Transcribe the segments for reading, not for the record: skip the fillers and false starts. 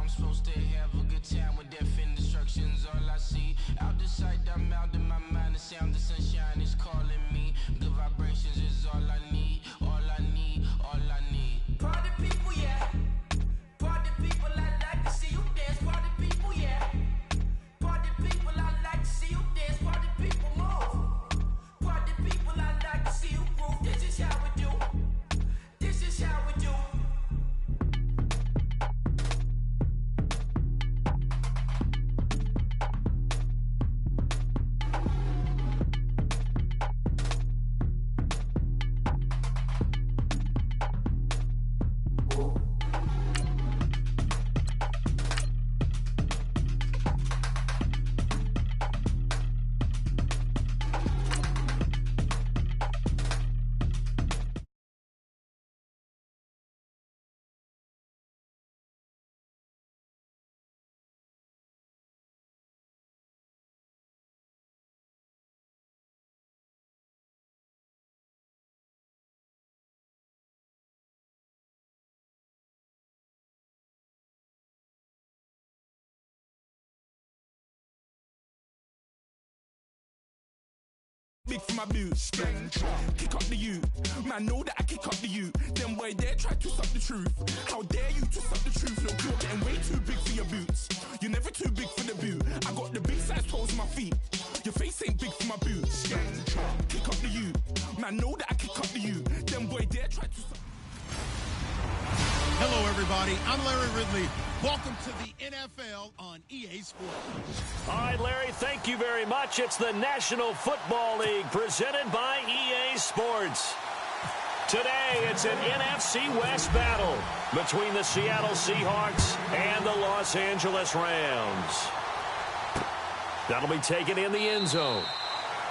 I'm supposed to have a good time with death and destruction's all I see. Out the sight, I'm out in my mind. The sound of sunshine is calling me. Good vibrations is all I need. All I need, all I need. Party people, yeah. Party people, I like to see you dance. Party people, yeah. Party people, I like to see you dance. Party people, move. Party people, I like to see you groove. This is how we do. This is how we do. Big for my boots, kick up the U. Man, know that I kick up the U. Them boy there try to suck the truth. How dare you to suck the truth? Look, you're getting way too big for your boots. You're never too big for the boot. I got the big size toes on my feet. Your face ain't big for my boots. Kick up the U. Man, know that I kick up the U. Them boy there try to suck. Hello, everybody. I'm Larry Ridley. Welcome to the NFL on EA Sports. All right, Larry, thank you very much. It's the National Football League presented by EA Sports. Today, it's an NFC West battle between the Seattle Seahawks and the Los Angeles Rams. That'll be taken in the end zone.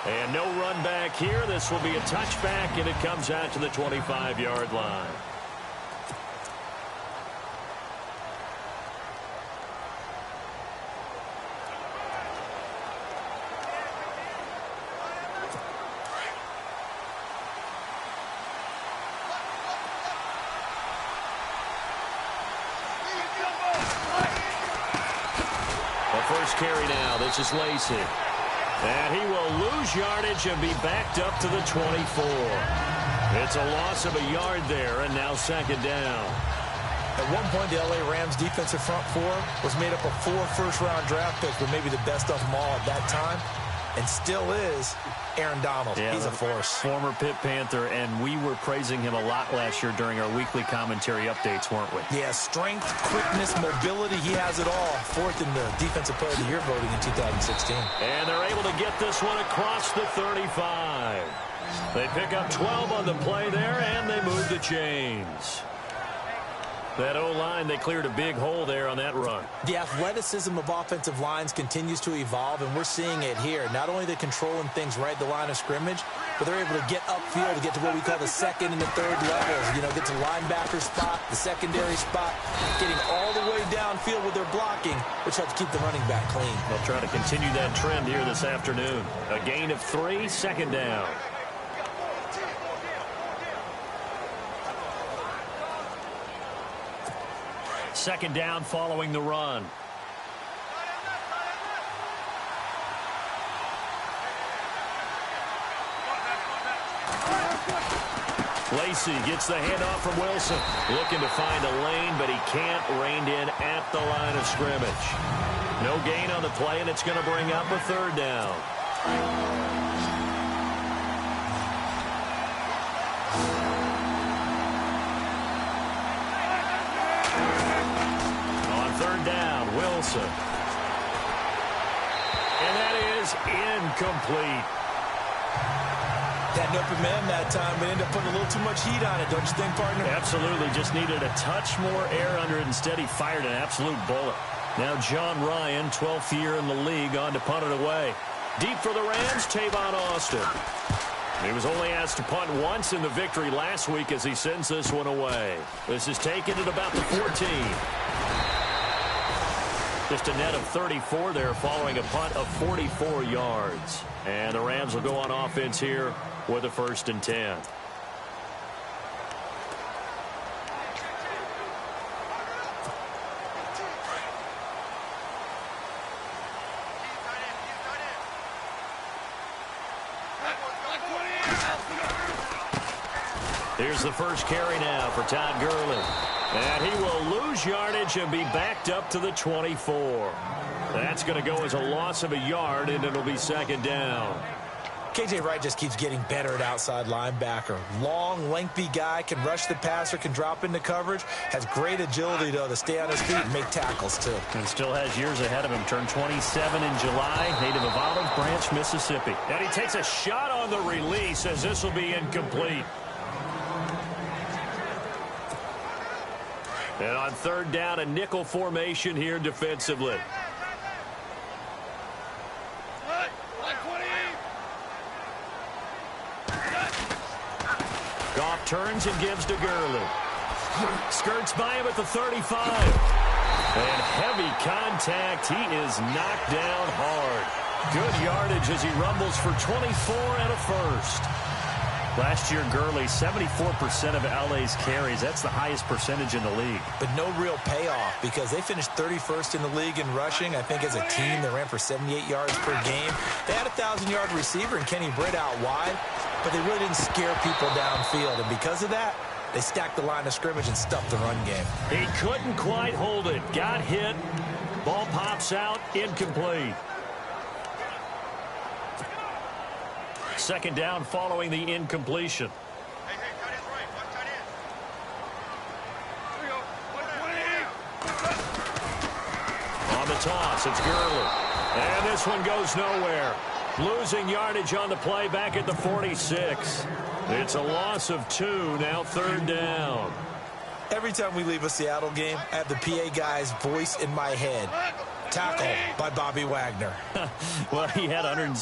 And no run back here. This will be a touchback, and it comes out to the 25-yard line. First carry now. This is Lacey. And he will lose yardage and be backed up to the 24. It's a loss of a yard there, and now second down. At one point, the L.A. Rams defensive front four was made up of 4 first-round draft picks, but maybe the best of them all at that time, and still is Aaron Donald. Yeah, he's a force. Former Pitt Panther, and we were praising him a lot last year during our weekly commentary updates, weren't we? Yeah, strength, quickness, mobility, he has it all. Fourth in the Defensive Player of the Year voting in 2016. And they're able to get this one across the 35. They pick up 12 on the play there, and they move the chains. That O-line, they cleared a big hole there on that run. The athleticism of offensive lines continues to evolve, and we're seeing it here. Not only are they controlling things right at the line of scrimmage, but they're able to get upfield to get to what we call the second and the third levels. You know, get to linebacker spot, the secondary spot, getting all the way downfield with their blocking, which helps keep the running back clean. They'll try to continue that trend here this afternoon. A gain of 3, second down. Second down following the run. Lacey gets the handoff from Wilson. Looking to find a lane, but he can't. Reined in at the line of scrimmage. No gain on the play, and it's going to bring up a third down. Wilson. And that is incomplete. That open man that time, but ended up putting a little too much heat on it, don't you think, partner? Absolutely. Just needed a touch more air under it. Instead, he fired an absolute bullet. Now John Ryan, 12th year in the league, on to punt it away. Deep for the Rams, Tavon Austin. He was only asked to punt once in the victory last week as he sends this one away. This is taken at about the 14. Just a net of 34 there following a punt of 44 yards. And the Rams will go on offense here with a 1st and 10. Here's the first carry now for Todd Gurley. And he will lose yardage and be backed up to the 24. That's going to go as a loss of a yard, and it'll be second down. KJ Wright just keeps getting better at outside linebacker. Long, lengthy guy, can rush the passer, can drop into coverage, has great agility, though, to stay on his feet and make tackles, too. And still has years ahead of him. Turned 27 in July, native of Olive Branch, Mississippi. And he takes a shot on the release as this will be incomplete. And on third down, a nickel formation here defensively. Goff turns and gives to Gurley. Skirts by him at the 35. And heavy contact. He is knocked down hard. Good yardage as he rumbles for 24 and a first. Last year, Gurley, 74% of LA's carries. That's the highest percentage in the league. But no real payoff because they finished 31st in the league in rushing. I think as a team, they ran for 78 yards per game. They had a 1,000-yard receiver in Kenny Britt out wide, but they really didn't scare people downfield. And because of that, they stacked the line of scrimmage and stuffed the run game. He couldn't quite hold it. Got hit. Ball pops out. Incomplete. Second down following the incompletion. Hey, tight end's right. Watch tight end. Here we go. On the toss, it's Gurley. And this one goes nowhere. Losing yardage on the play back at the 46. It's a loss of 2, now third down. Every time we leave a Seattle game, I have the PA guy's voice in my head. Tackle by Bobby Wagner. Well, he had 167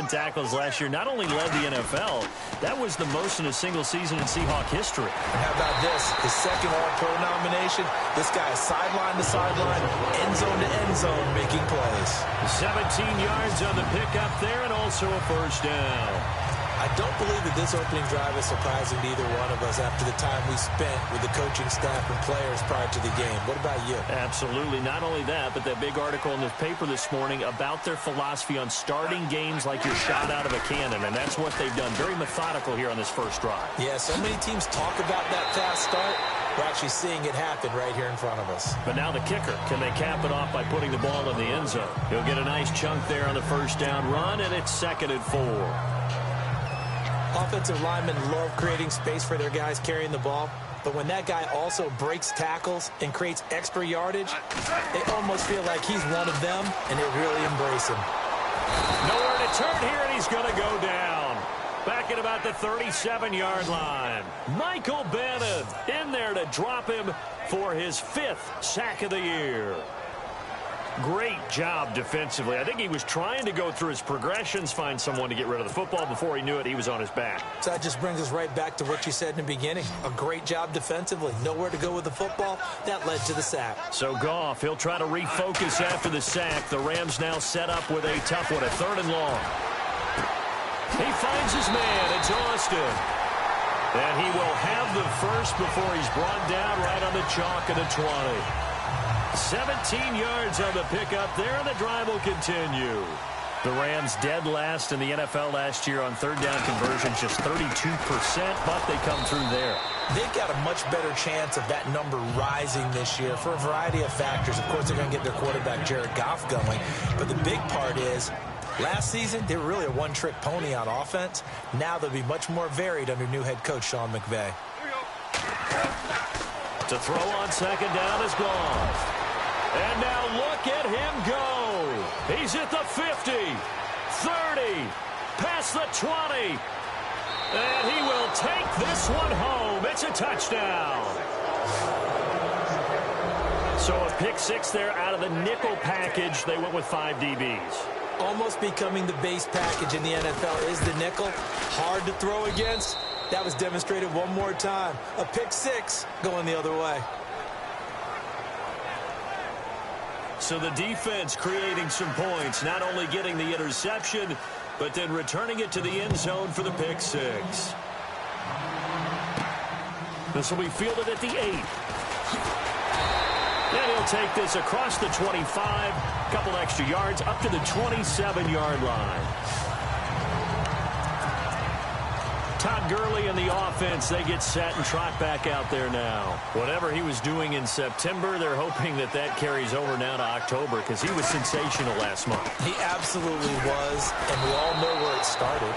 tackles last year. Not only led the NFL, that was the most in a single season in Seahawk history. And how about this? His second All-Pro nomination. This guy is sideline to sideline, end zone, making plays. 17 yards on the pickup there and also a first down. I don't believe that this opening drive is surprising to either one of us after the time we spent with the coaching staff and players prior to the game. What about you? Absolutely. Not only that, but that big article in the paper this morning about their philosophy on starting games like you're shot out of a cannon, and that's what they've done. Very methodical here on this first drive. Yeah, so many teams talk about that fast start. We're actually seeing it happen right here in front of us. But now the kicker. Can they cap it off by putting the ball in the end zone? He'll get a nice chunk there on the first down run, and it's 2nd and 4. Offensive linemen love creating space for their guys carrying the ball, but when that guy also breaks tackles and creates extra yardage, they almost feel like he's one of them, and they really embrace him. Nowhere to turn here, and he's going to go down. Back at about the 37-yard line. Michael Bannon in there to drop him for his 5th sack of the year. Great job defensively. I think he was trying to go through his progressions, find someone to get rid of the football. Before he knew it, he was on his back. So that just brings us right back to what you said in the beginning. A great job defensively. Nowhere to go with the football. That led to the sack. So Goff, he'll try to refocus after the sack. The Rams now set up with a tough one, a 3rd and long. He finds his man. It's Austin. And he will have the first before he's brought down right on the chalk of the 20. 17 yards on the pickup there, and the drive will continue. The Rams dead last in the NFL last year on 3rd down conversions, just 32%, but they come through there. They've got a much better chance of that number rising this year for a variety of factors. Of course, they're going to get their quarterback, Jared Goff, going. But the big part is, last season, they were really a one-trick pony on offense. Now they'll be much more varied under new head coach Sean McVay. To throw on 2nd down is Goff. And now look at him go. He's at the 50, 30, past the 20. And he will take this one home. It's a touchdown. So a pick 6 there out of the nickel package. They went with 5 DBs. Almost becoming the base package in the NFL is the nickel. Hard to throw against. That was demonstrated one more time. A pick 6 going the other way. So the defense creating some points, not only getting the interception, but then returning it to the end zone for the pick 6. This will be fielded at the 8. And he'll take this across the 25, a couple extra yards, up to the 27-yard line. Todd Gurley and the offense, they get set and trot back out there now. Whatever he was doing in September, they're hoping that that carries over now to October because he was sensational last month. He absolutely was, and we all know where it started.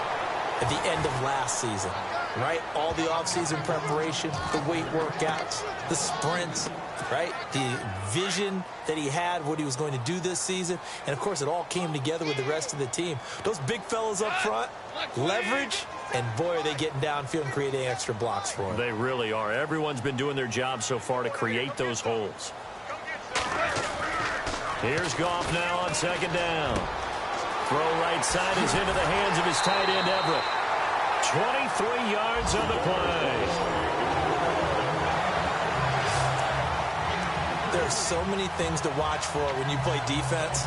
At the end of last season, right? All the offseason preparation, the weight workouts, the sprints, right? The vision that he had, what he was going to do this season. And, of course, it all came together with the rest of the team. Those big fellas up front, leverage, and, boy, are they getting downfield and creating extra blocks for him. They really are. Everyone's been doing their job so far to create those holes. Here's Goff now on second down. Throw right side is into the hands of his tight end, Everett. 23 yards on the play. There's so many things to watch for when you play defense.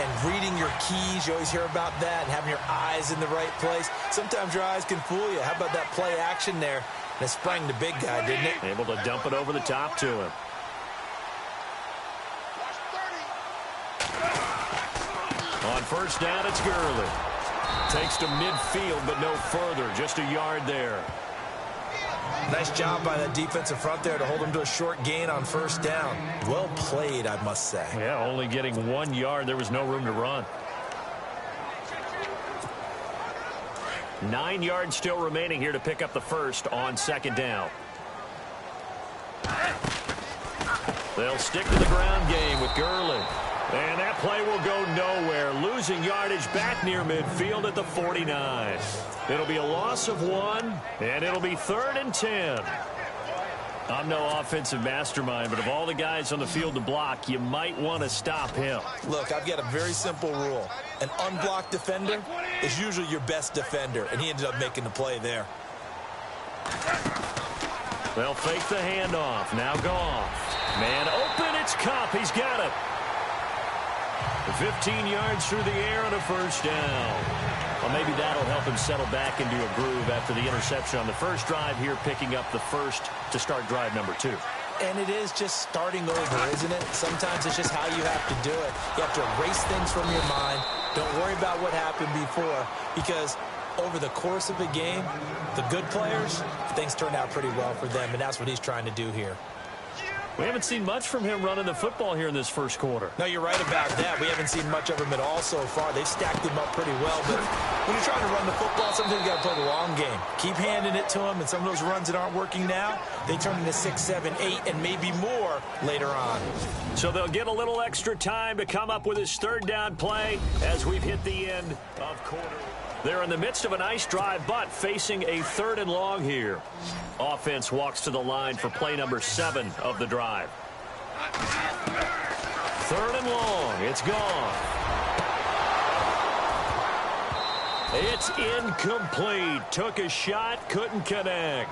And reading your keys, you always hear about that, and having your eyes in the right place. Sometimes your eyes can fool you. How about that play action there? And it sprang the big guy, didn't it? Able to dump it over the top to him. On first down, it's Gurley. Takes to midfield, but no further. Just a yard there. Nice job by that defensive front there to hold him to a short gain on first down. Well played, I must say. Yeah, only getting 1 yard. There was no room to run. 9 yards still remaining here to pick up the first on second down. They'll stick to the ground game with Gurley. And that play will go nowhere. Losing yardage back near midfield at the 49. It'll be a loss of 1, and it'll be 3rd and 10. I'm no offensive mastermind, but of all the guys on the field to block, you might want to stop him. Look, I've got a very simple rule. An unblocked defender is usually your best defender, and he ended up making the play there. They'll fake the handoff. Now Goff. Man open, it's Kupp. He's got it. 15 yards through the air on a first down. Well, maybe that'll help him settle back into a groove after the interception on the first drive here, picking up the first to start drive number 2. And it is just starting over, isn't it? Sometimes it's just how you have to do it. You have to erase things from your mind. Don't worry about what happened before, because over the course of a game, the good players, things turn out pretty well for them, and that's what he's trying to do here. We haven't seen much from him running the football here in this first quarter. No, you're right about that. We haven't seen much of him at all so far. They've stacked him up pretty well, but when you're trying to run the football, sometimes you got to play the long game. Keep handing it to him, and some of those runs that aren't working now, they turn into 6, 7, 8, and maybe more later on. So they'll get a little extra time to come up with his third down play as we've hit the end of quarter. They're in the midst of a nice drive, but facing a 3rd and long here. Offense walks to the line for play number 7 of the drive. 3rd and long. It's gone. It's incomplete. Took a shot, couldn't connect.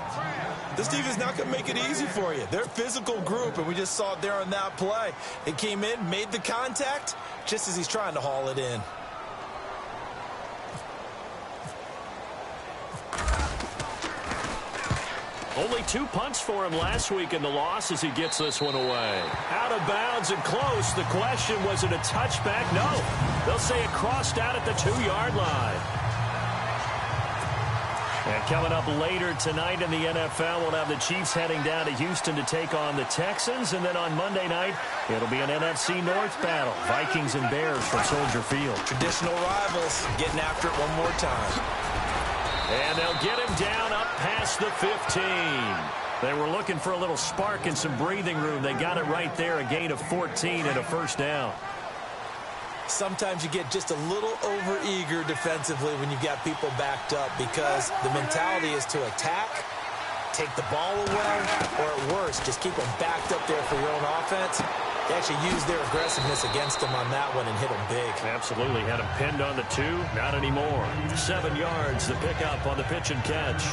This defense not going to make it easy for you. They're a physical group, and we just saw it there on that play. It came in, made the contact, just as he's trying to haul it in. Only 2 punts for him last week in the loss as he gets this one away. Out of bounds and close. The question, was it a touchback? No. They'll say it crossed out at the 2-yard line. And coming up later tonight in the NFL, we'll have the Chiefs heading down to Houston to take on the Texans. And then on Monday night, it'll be an NFC North battle. Vikings and Bears from Soldier Field. Traditional rivals getting after it one more time. And they'll get him down up past the 15. They were looking for a little spark and some breathing room. They got it right there, a gain of 14 and a first down. Sometimes you get just a little over-eager defensively when you've got people backed up, because the mentality is to attack, take the ball away, or at worst, just keep them backed up there for your own offense. They actually used their aggressiveness against him on that one and hit him big. Absolutely. Had him pinned on the 2. Not anymore. 7 yards, the pickup on the pitch and catch.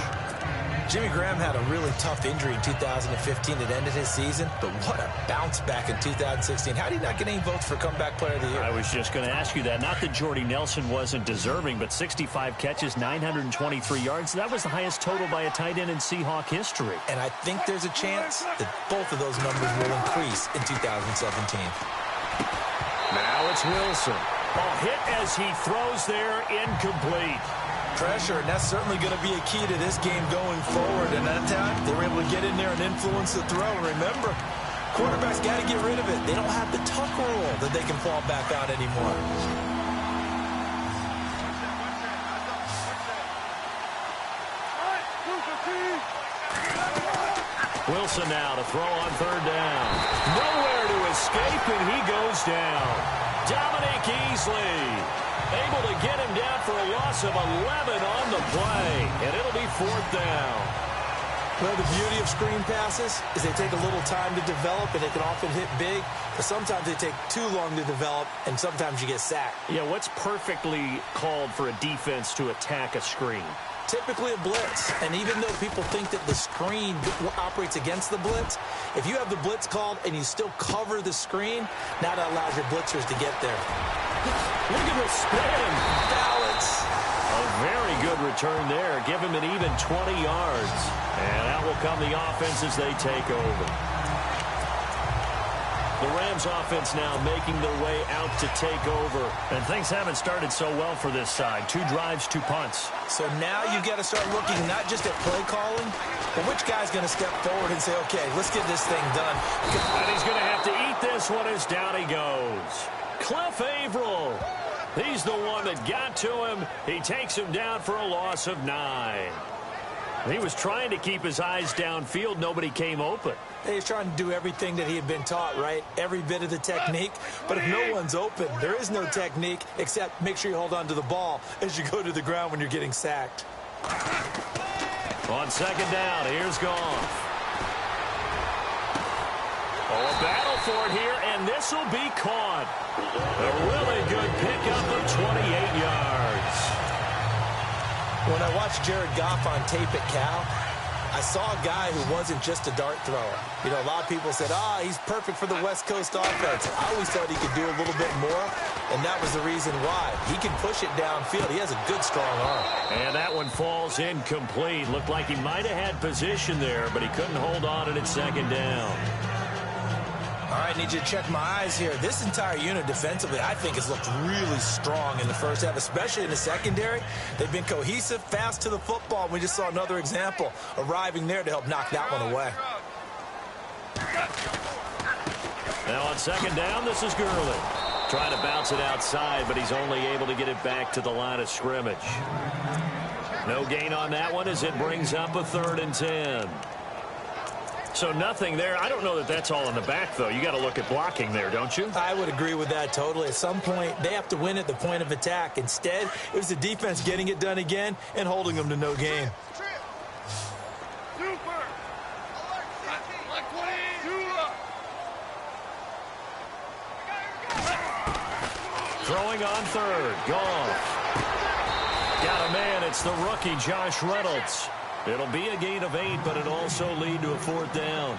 Jimmy Graham had a really tough injury in 2015 that ended his season, but what a bounce back in 2016. How did he not get any votes for Comeback Player of the Year? I was just going to ask you that. Not that Jordy Nelson wasn't deserving, but 65 catches, 923 yards. That was the highest total by a tight end in Seahawk history. And I think there's a chance that both of those numbers will increase in 2017. Now it's Wilson. A hit as he throws there, incomplete. pressure, and that's certainly going to be a key to this game going forward. And that time, they were able to get in there and influence the throw. Remember, quarterbacks got to get rid of it. They don't have the tuck rule that they can fall back on anymore. Wilson now to throw on third down. Nowhere to escape, and he goes down. Dominic Easley able to get him down for a loss of 11 on the play, and it'll be fourth down. Well, the beauty of screen passes is they take a little time to develop, and they can often hit big, but sometimes they take too long to develop, and sometimes you get sacked. Yeah, what's perfectly called for a defense to attack a screen? Typically a blitz, and even though people think that the screen operates against the blitz, if you have the blitz called and you still cover the screen, now that allows your blitzers to get there. Look at the spin. Balance. A very good return there. Give him an even 20 yards. And out will come the offense as they take over. The Rams offense now making their way out to take over. And things haven't started so well for this side. 2 drives, 2 punts. So now you've got to start looking not just at play calling, but which guy's going to step forward and say, okay, let's get this thing done. And he's going to have to eat this one as down he goes. Cliff Averill. He's the one that got to him. He takes him down for a loss of 9. He was trying to keep his eyes downfield. Nobody came open. He's trying to do everything that he had been taught, right? Every bit of the technique. But if no one's open, there is no technique except make sure you hold on to the ball as you go to the ground when you're getting sacked. On second down, here's Goff. Oh, a battle for it here, and this will be caught. A really good pickup of 28 yards. When I watched Jared Goff on tape at Cal, I saw a guy who wasn't just a dart thrower. You know, a lot of people said, he's perfect for the West Coast offense. I always thought he could do a little bit more, and that was the reason why. He can push it downfield. He has a good, strong arm. And that one falls incomplete. Looked like he might have had position there, but he couldn't hold on at second down. All right, need you to check my eyes here. This entire unit defensively, I think, has looked really strong in the first half, especially in the secondary. They've been cohesive, fast to the football. We just saw another example arriving there to help knock that one away. Now on second down, this is Gurley. Trying to bounce it outside, but he's only able to get it back to the line of scrimmage. No gain on that one as it brings up a 3rd and 10. So nothing there. I don't know that that's all in the back, though. You got to look at blocking there, don't you? I would agree with that totally. At some point, they have to win at the point of attack. Instead, it was the defense getting it done again and holding them to no gain. Throwing on third. Goff. Got a man. It's the rookie, Josh Reynolds. It'll be a gain of 8, but it'll also lead to a 4th down.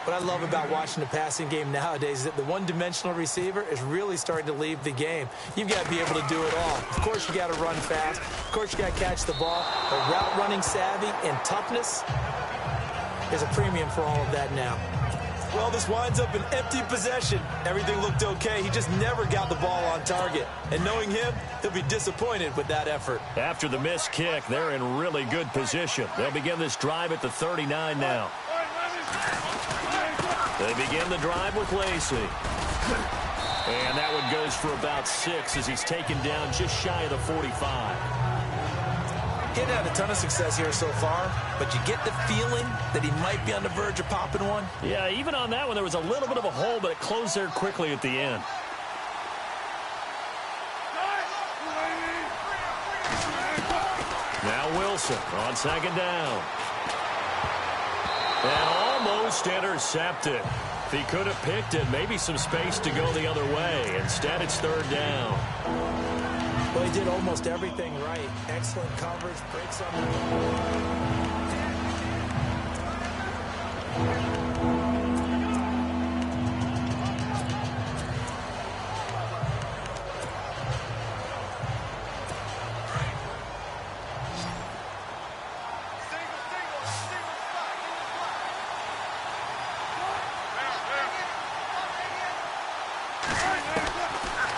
What I love about watching the passing game nowadays is that the one-dimensional receiver is really starting to leave the game. You've got to be able to do it all. Of course, you got to run fast. Of course, you got to catch the ball. But route running savvy and toughness is a premium for all of that now. Well, this winds up an empty possession. Everything looked okay. He just never got the ball on target. And knowing him, he'll be disappointed with that effort. After the missed kick, they're in really good position. They'll begin this drive at the 39 now. They begin the drive with Lacey. And that one goes for about 6 as he's taken down just shy of the 45. He hadn't had a ton of success here so far, but you get the feeling that he might be on the verge of popping one. Yeah, even on that one, there was a little bit of a hole, but it closed there quickly at the end. Now Wilson on second down. And almost intercepted. If he could have picked it, maybe some space to go the other way. Instead, it's 3rd down. Well, he did almost everything right. Excellent coverage, breaks up.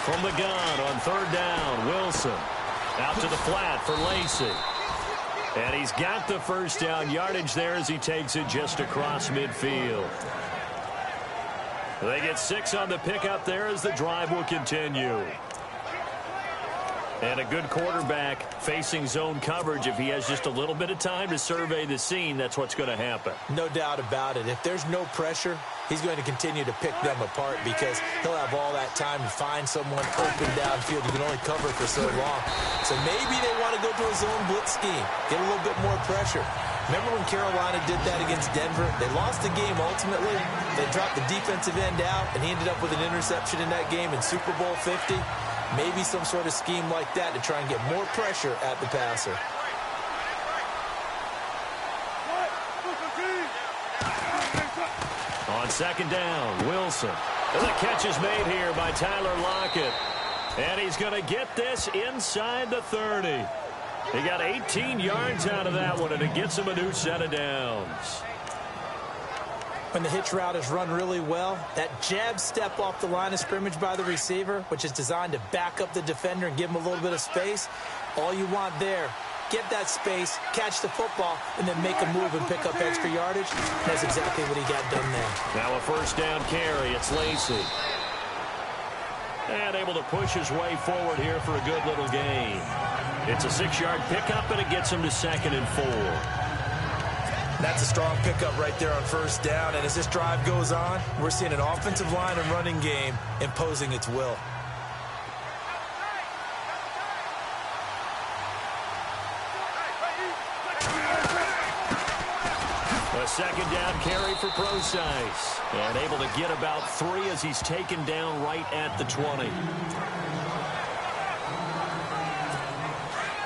From the gun on 3rd down, Wilson. Out to the flat for Lacey. And he's got the first down yardage there as he takes it just across midfield. They get 6 on the pickup there as the drive will continue. And a good quarterback facing zone coverage. If he has just a little bit of time to survey the scene, that's what's going to happen. No doubt about it. If there's no pressure, he's going to continue to pick them apart because he'll have all that time to find someone open downfield. You can only cover for so long. So maybe they want to go to a zone blitz scheme, get a little bit more pressure. Remember when Carolina did that against Denver? They lost the game ultimately. They dropped the defensive end out, and he ended up with an interception in that game in Super Bowl 50. Maybe some sort of scheme like that to try and get more pressure at the passer. On second down, Wilson. And the catch is made here by Tyler Lockett. And he's going to get this inside the 30. He got 18 yards out of that one, and it gets him a new set of downs. When the hitch route is run really well, that jab step off the line of scrimmage by the receiver, which is designed to back up the defender and give him a little bit of space, all you want there, get that space, catch the football, and then make a move and pick up extra yardage. That's exactly what he got done there. Now a first down carry. It's Lacey. And able to push his way forward here for a good little gain. It's a 6-yard pickup, and it gets him to 2nd and 4. That's a strong pickup right there on first down. And as this drive goes on, we're seeing an offensive line and running game imposing its will. A second down carry for Procise. And able to get about 3 as he's taken down right at the 20.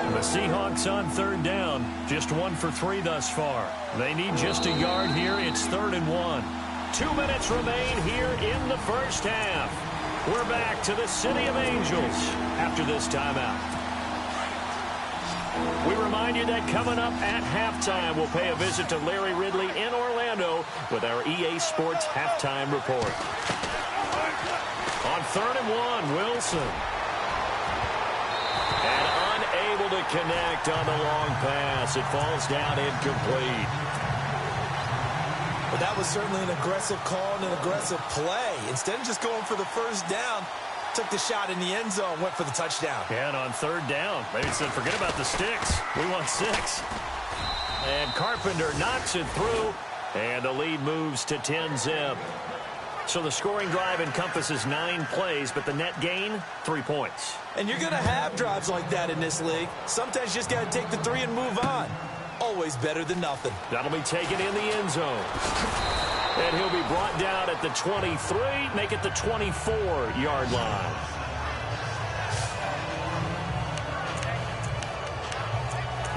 The Seahawks on third down, just 1 for 3 thus far. They need just a yard here. It's 3rd and 1. 2 minutes remain here in the first half. We're back to the City of Angels after this timeout. We remind you that coming up at halftime, we'll pay a visit to Larry Ridley in Orlando with our EA Sports Halftime Report. On 3rd and 1, Wilson. And unable to connect on the long pass. It falls down incomplete. But that was certainly an aggressive call and an aggressive play. Instead of just going for the first down, took the shot in the end zone, went for the touchdown. Yeah, and on 3rd down, maybe said, forget about the sticks. We want 6. And Carpenter knocks it through, and the lead moves to 10-zip. So the scoring drive encompasses 9 plays, but the net gain, 3 points. And you're going to have drives like that in this league. Sometimes you just got to take the 3 and move on. Always better than nothing. That'll be taken in the end zone. And he'll be brought down at the 23, make it the 24-yard line.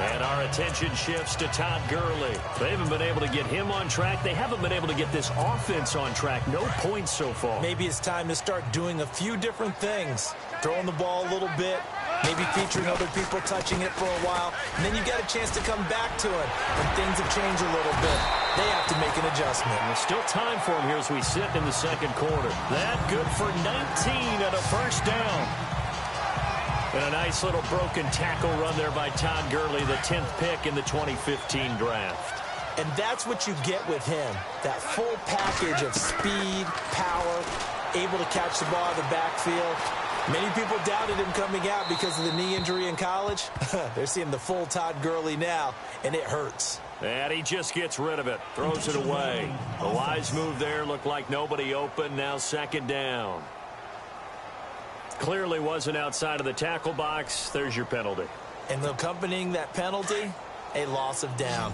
And our attention shifts to Todd Gurley. They haven't been able to get him on track. They haven't been able to get this offense on track. No points so far. Maybe it's time to start doing a few different things. Throwing the ball a little bit, maybe featuring other people touching it for a while, and then you get a chance to come back to it when things have changed a little bit. They have to make an adjustment. There's still time for him here as we sit in the second quarter. That good for 19 and a first down. And a nice little broken tackle run there by Todd Gurley, the 10th pick in the 2015 draft. And that's what you get with him, that full package of speed, power, able to catch the ball in the backfield. Many people doubted him coming out because of the knee injury in college. They're seeing the full Todd Gurley now, and it hurts. And he just gets rid of it, throws it away. A wise move there, looked like nobody open, now second down. Clearly wasn't outside of the tackle box. There's your penalty. And accompanying that penalty, a loss of down.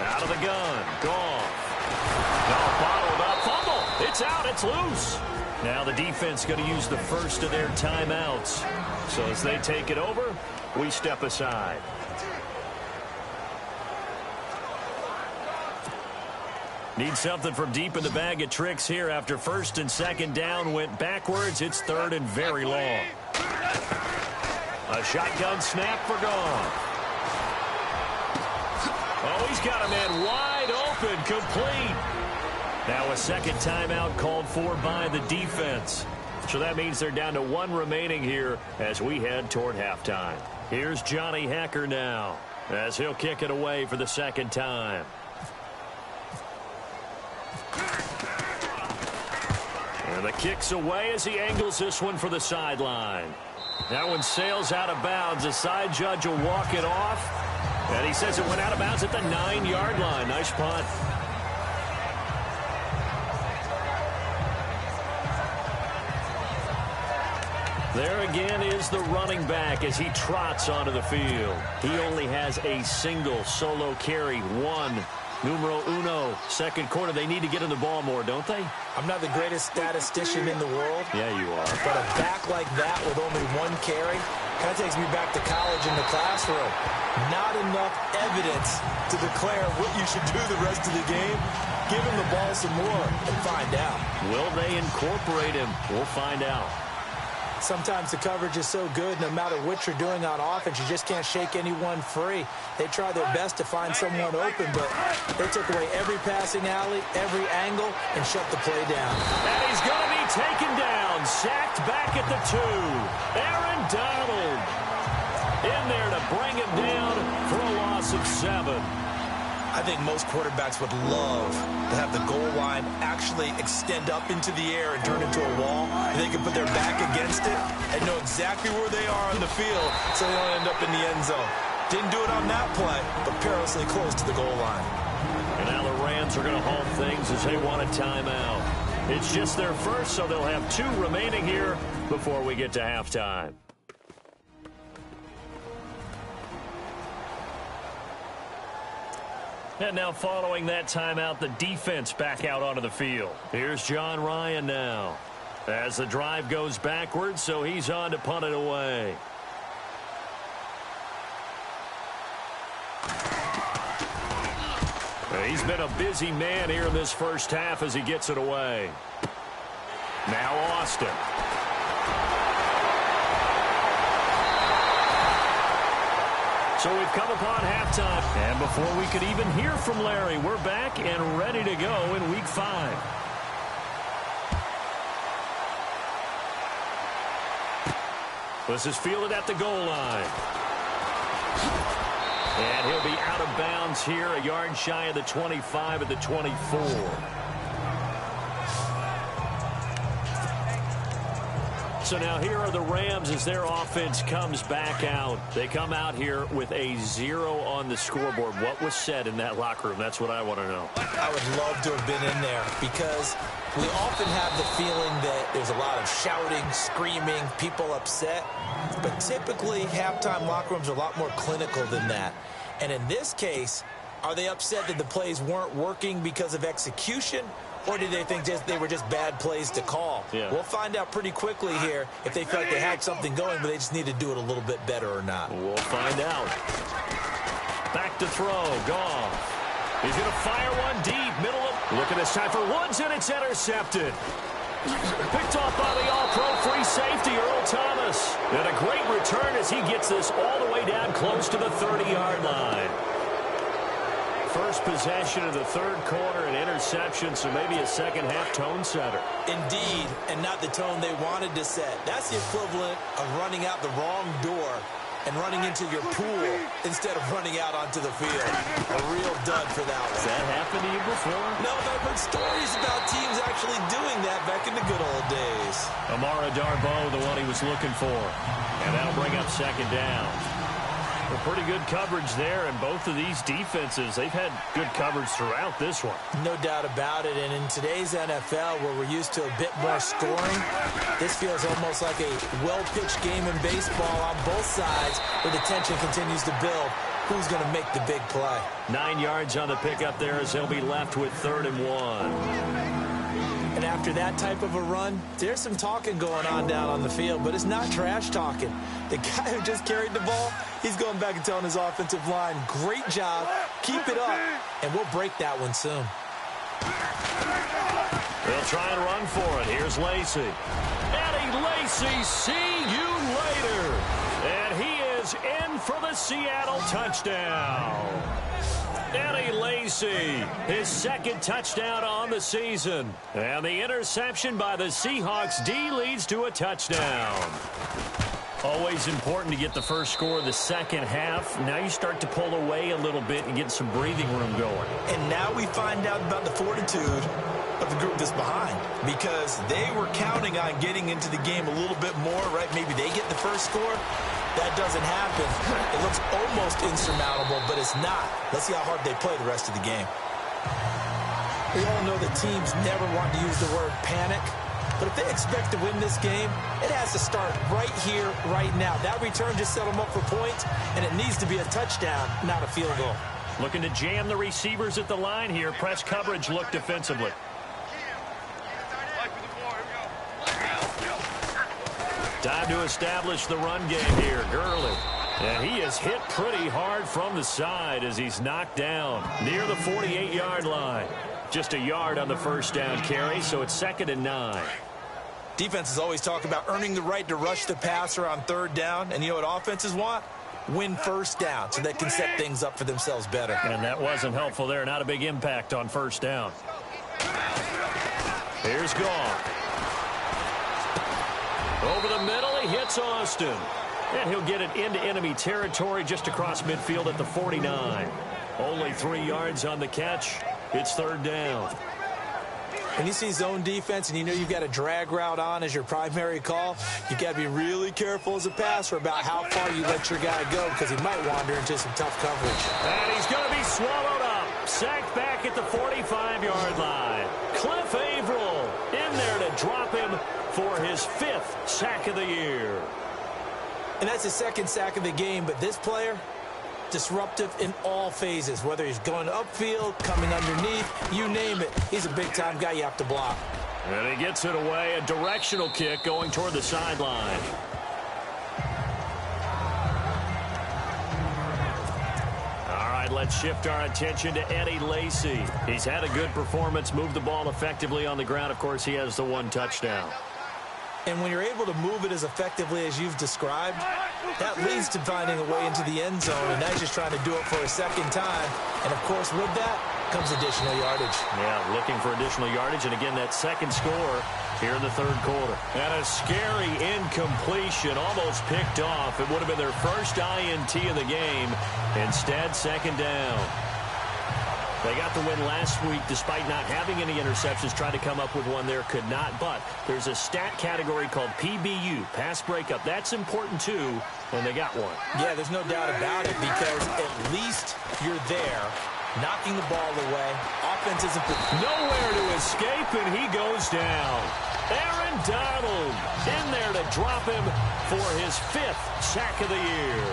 Out of the gun, gone. No, bottled up, fumble. It's out, it's loose. Now the defense going to use the first of their timeouts. So as they take it over, we step aside. Need something from deep in the bag of tricks here after first and second down went backwards. It's third and very long. A shotgun snap for gone. Oh, he's got a man wide open, complete. Now a second timeout called for by the defense. So that means they're down to one remaining here as we head toward halftime. Here's Johnny Hacker now as he'll kick it away for the second time. And the kick's away as he angles this one for the sideline. That one sails out of bounds. The side judge will walk it off. And he says it went out of bounds at the 9-yard line. Nice punt. There again is the running back as he trots onto the field. He only has a single solo carry, numero uno, second quarter. They need to get in the ball more, don't they? I'm not the greatest statistician in the world. Yeah, you are. But a back like that with only one carry kind of takes me back to college in the classroom. Not enough evidence to declare what you should do the rest of the game. Give him the ball some more and find out. Will they incorporate him? We'll find out. Sometimes the coverage is so good, no matter what you're doing on offense, you just can't shake anyone free. They try their best to find someone open, but they took away every passing alley, every angle, and shut the play down. And he's going to be taken down, sacked back at the 2. Aaron Donald in there to bring him down for a loss of 7. I think most quarterbacks would love to have the goal line actually extend up into the air and turn into a wall. And they can put their back against it and know exactly where they are on the field so they don't end up in the end zone. Didn't do it on that play, but perilously close to the goal line. And now the Rams are going to halt things as they want a timeout. It's just their first, so they'll have 2 remaining here before we get to halftime. And now following that timeout, the defense back out onto the field. Here's John Ryan now as the drive goes backwards, so he's on to punt it away. He's been a busy man here in this first half as he gets it away. Now Austin. So we've come upon halftime. And before we could even hear from Larry, we're back and ready to go in Week 5. This is fielded at the goal line. And he'll be out of bounds here, a yard shy of the 25 at the 24. So now here are the Rams as their offense comes back out. They come out here with a 0 on the scoreboard. What was said in that locker room? That's what I want to know. I would love to have been in there because we often have the feeling that there's a lot of shouting, screaming, people upset. But typically, halftime locker rooms are a lot more clinical than that. And in this case, are they upset that the plays weren't working because of execution? Or do they think they were just bad plays to call? Yeah. We'll find out pretty quickly here if they feel like they had something going, but they just need to do it a little bit better or not. We'll find out. Back to throw. Goff. He's going to fire one deep. Middle of. Looking this time for Woods, and it's intercepted. Picked off by the all-pro free safety, Earl Thomas. And a great return as he gets this all the way down close to the 30-yard line. First possession of the third quarter, an interception, so maybe a second-half tone setter. Indeed, and not the tone they wanted to set. That's the equivalent of running out the wrong door and running into your pool instead of running out onto the field. A real dud for that one. Has that happened to you before? No, but I've heard stories about teams actually doing that back in the good old days. Amara Darboh, the one he was looking for. And that'll bring up second down. Well, pretty good coverage there, and both of these defenses, they've had good coverage throughout this one. No doubt about it, and in today's NFL, where we're used to a bit more scoring, this feels almost like a well-pitched game in baseball on both sides, where the tension continues to build. Who's going to make the big play? 9 yards on the pickup there as they'll be left with 3rd and 1. And after that type of a run, there's some talking going on down on the field, but it's not trash talking. The guy who just carried the ball, he's going back and telling his offensive line, great job, keep it up, and we'll break that one soon. They'll try and run for it. Here's Lacy. Eddie Lacy, see you later. And he is is in for the Seattle touchdown. Eddie Lacy, his second touchdown on the season. And the interception by the Seahawks D leads to a touchdown. Always important to get the first score of the second half. Now you start to pull away a little bit and get some breathing room going. And now we find out about the fortitude of the group that's behind, because they were counting on getting into the game a little bit more, right? Maybe they get the first score. That doesn't happen. It looks almost insurmountable, but it's not. Let's see how hard they play the rest of the game. We all know that teams never want to use the word panic, but if they expect to win this game, it has to start right here, right now. That return just set them up for points, and it needs to be a touchdown, not a field goal. Looking to jam the receivers at the line here. Press coverage look defensively. Time to establish the run game here. Gurley. And he is hit pretty hard from the side as he's knocked down near the 48-yard line. Just a yard on the first down carry, so it's 2nd and 9. Defenses always talk about earning the right to rush the passer on 3rd down. And you know what offenses want? Win first down so they can set things up for themselves better. And that wasn't helpful there. Not a big impact on first down. Here's Goff. Over the middle, he hits Austin. And he'll get it into enemy territory just across midfield at the 49. Only 3 yards on the catch. It's 3rd down. When you see zone defense and you know you've got a drag route on as your primary call, you've got to be really careful as a passer about how far you let your guy go, because he might wander into some tough coverage. And he's going to be swallowed up. Sacked back at the 45-yard line. Cliff Averill in there to drop him for his 5th sack of the year. And that's his 2nd sack of the game, but this player, disruptive in all phases, whether he's going upfield, coming underneath, you name it. He's a big-time guy you have to block. And he gets it away, a directional kick going toward the sideline. All right, let's shift our attention to Eddie Lacy. He's had a good performance, moved the ball effectively on the ground. Of course, he has the 1 touchdown. And when you're able to move it as effectively as you've described, that leads to finding a way into the end zone, and that's just trying to do it for a 2nd time. And, of course, with that comes additional yardage. Yeah, looking for additional yardage, and again, that 2nd score here in the 3rd quarter. And a scary incompletion, almost picked off. It would have been their first INT of the game. Instead, 2nd down. They got the win last week despite not having any interceptions. Tried to come up with one there, could not. But there's a stat category called PBU, pass breakup. That's important, too, and they got one. Yeah, there's no doubt about it, because at least you're there, knocking the ball away. Offense isn't nowhere to escape, and he goes down. Aaron Donald in there to drop him for his 5th sack of the year.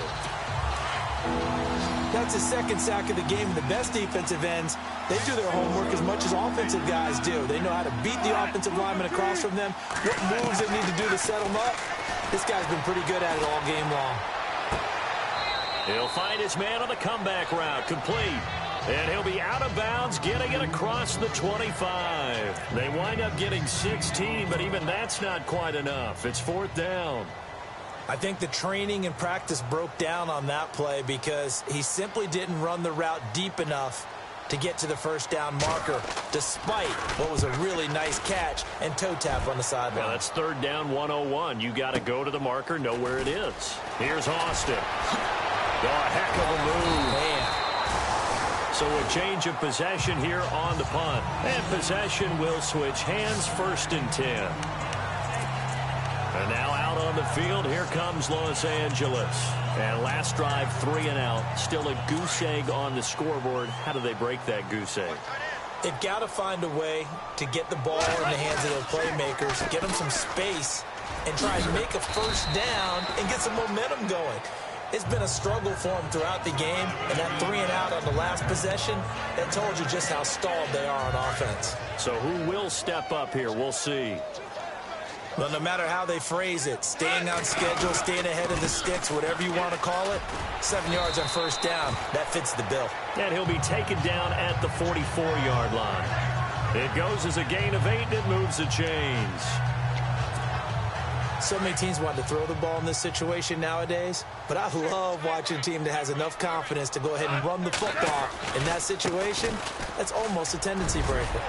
That's his 2nd sack of the game. The best defensive ends, they do their homework as much as offensive guys do. They know how to beat the offensive lineman across from them, what moves they need to do to set them up. This guy's been pretty good at it all game long. He'll find his man on the comeback route, complete. And he'll be out of bounds, getting it across the 25. They wind up getting 16, but even that's not quite enough. It's 4th down. I think the training and practice broke down on that play, because he simply didn't run the route deep enough to get to the first down marker, despite what was a really nice catch and toe tap on the sideline. Well, that's 3rd down 101. You got to go to the marker, know where it is. Here's Austin. Oh, a heck of a move. Man. So a change of possession here on the punt. And possession will switch hands, 1st and 10. And now out on the field, here comes Los Angeles. And last drive, 3 and out. Still a goose egg on the scoreboard. How do they break that goose egg? They've got to find a way to get the ball in the hands of their playmakers, get them some space, and try and make a first down and get some momentum going. It's been a struggle for them throughout the game, and that 3 and out on the last possession, that told you just how stalled they are on offense. So who will step up here? We'll see. Well, no matter how they phrase it, staying on schedule, staying ahead of the sticks, whatever you want to call it, 7 yards on first down, that fits the bill. And he'll be taken down at the 44-yard line. It goes as a gain of 8, and it moves the chains. So many teams want to throw the ball in this situation nowadays, But I love watching a team that has enough confidence to go ahead and run the football. In that situation, that's almost a tendency breaker.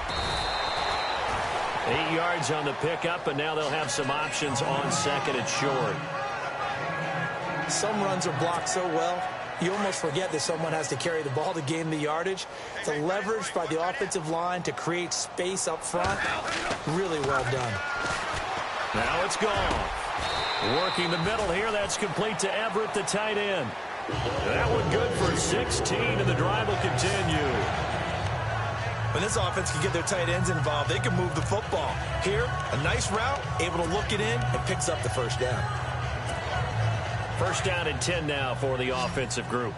8 yards on the pickup, and now they'll have some options on second and short. Some runs are blocked so well, you almost forget that someone has to carry the ball to gain the yardage. The leverage by the offensive line to create space up front, really well done. Now it's gone. Working the middle here, that's complete to Everett, the tight end. That one good for 16, and the drive will continue. When this offense can get their tight ends involved, they can move the football. Here, a nice route, able to look it in, and picks up the first down. First down and 10 now for the offensive group.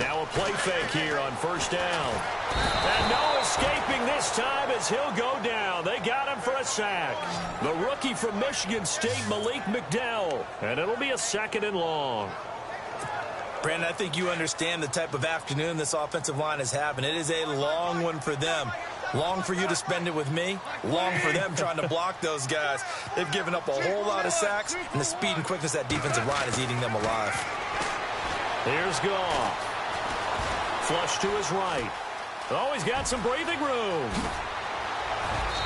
Now a play fake here on first down. And no escaping this time as he'll go down. They got him for a sack. The rookie from Michigan State, Malik McDowell. And it'll be a second and long. Brandon, I think you understand the type of afternoon this offensive line is having. It is a long one for them. Long for you to spend it with me. Long for them trying to block those guys. They've given up a whole lot of sacks, and the speed and quickness of that defensive line is eating them alive. Here's Goff. Flush to his right. Oh, he's got some breathing room.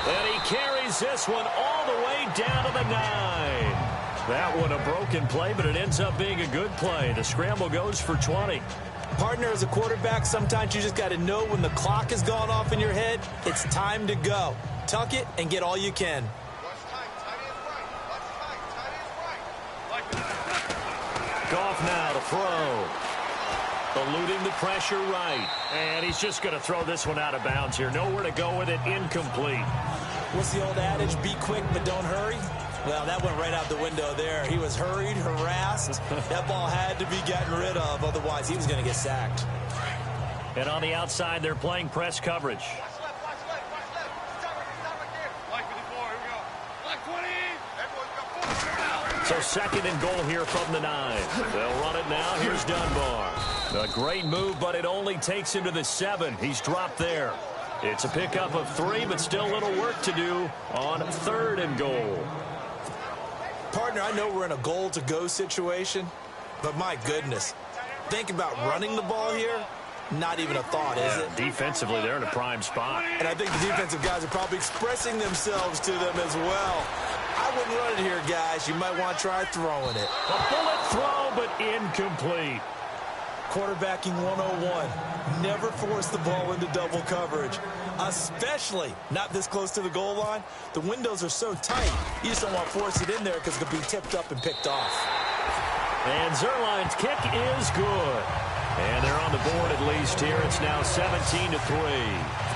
And he carries this one all the way down to the 9. That one a broken play, but it ends up being a good play. The scramble goes for 20. Partner, as a quarterback, sometimes you just got to know when the clock has gone off in your head, it's time to go. Tuck it and get all you can. Goff now to throw. Eluding the pressure right. And he's just going to throw this one out of bounds here. Nowhere to go with it. Incomplete. What's the old adage? Be quick, but don't hurry. Well, that went right out the window there. He was hurried, harassed. That ball had to be gotten rid of. Otherwise, he was going to get sacked. And on the outside, they're playing press coverage. So second and goal here from the 9. They'll run it now. Here's Dunbar. A great move, but it only takes him to the 7. He's dropped there. It's a pickup of 3, but still a little work to do on third and goal. Partner, I know we're in a goal-to-go situation, but my goodness, think about running the ball here. Not even a thought, is it? Defensively, they're in a prime spot. And I think the defensive guys are probably expressing themselves to them as well. I wouldn't run it here, guys. You might want to try throwing it. A bullet throw, but incomplete. Quarterbacking 101. Never force the ball into double coverage, especially not this close to the goal line. The windows are so tight, you just don't want to force it in there because it could be tipped up and picked off. And Zerline's kick is good. And they're on the board at least here. It's now 17-3.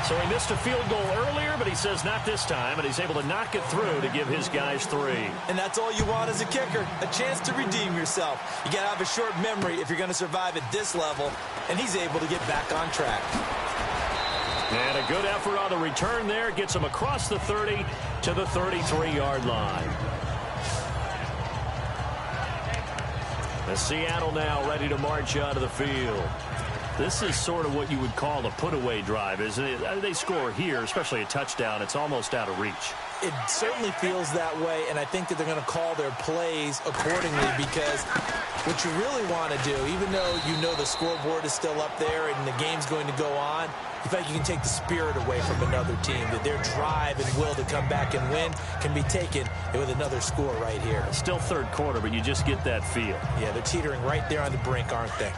So he missed a field goal earlier, but he says not this time, and he's able to knock it through to give his guys 3. And that's all you want as a kicker, a chance to redeem yourself. You got to have a short memory if you're going to survive at this level, and he's able to get back on track. And a good effort on the return there gets him across the 30 to the 33-yard line. The Seattle now ready to march out of the field. This is sort of what you would call a put-away drive, isn't it? They score here, especially a touchdown. It's almost out of reach. It certainly feels that way, and I think that they're going to call their plays accordingly because what you really want to do, even though you know the scoreboard is still up there and the game's going to go on, in fact, you can take the spirit away from another team, that their drive and will to come back and win can be taken with another score right here. Still third quarter, but you just get that feel. Yeah, they're teetering right there on the brink, aren't they?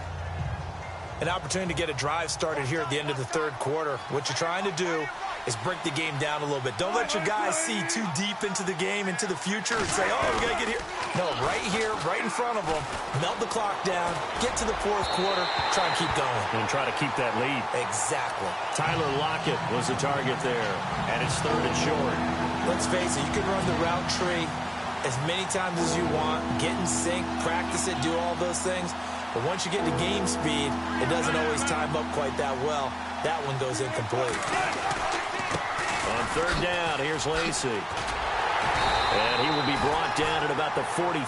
An opportunity to get a drive started here at the end of the third quarter. What you're trying to do is break the game down a little bit. Don't let your guys see too deep into the game, into the future, and say, oh, we got to get here. No, right here, right in front of them. Melt the clock down, get to the fourth quarter, try and keep going. And try to keep that lead. Exactly. Tyler Lockett was the target there, and it's third and short. Let's face it, you can run the route tree as many times as you want, get in sync, practice it, do all those things. But once you get to game speed, it doesn't always time up quite that well. That one goes incomplete. On third down, here's Lacy. And he will be brought down at about the 43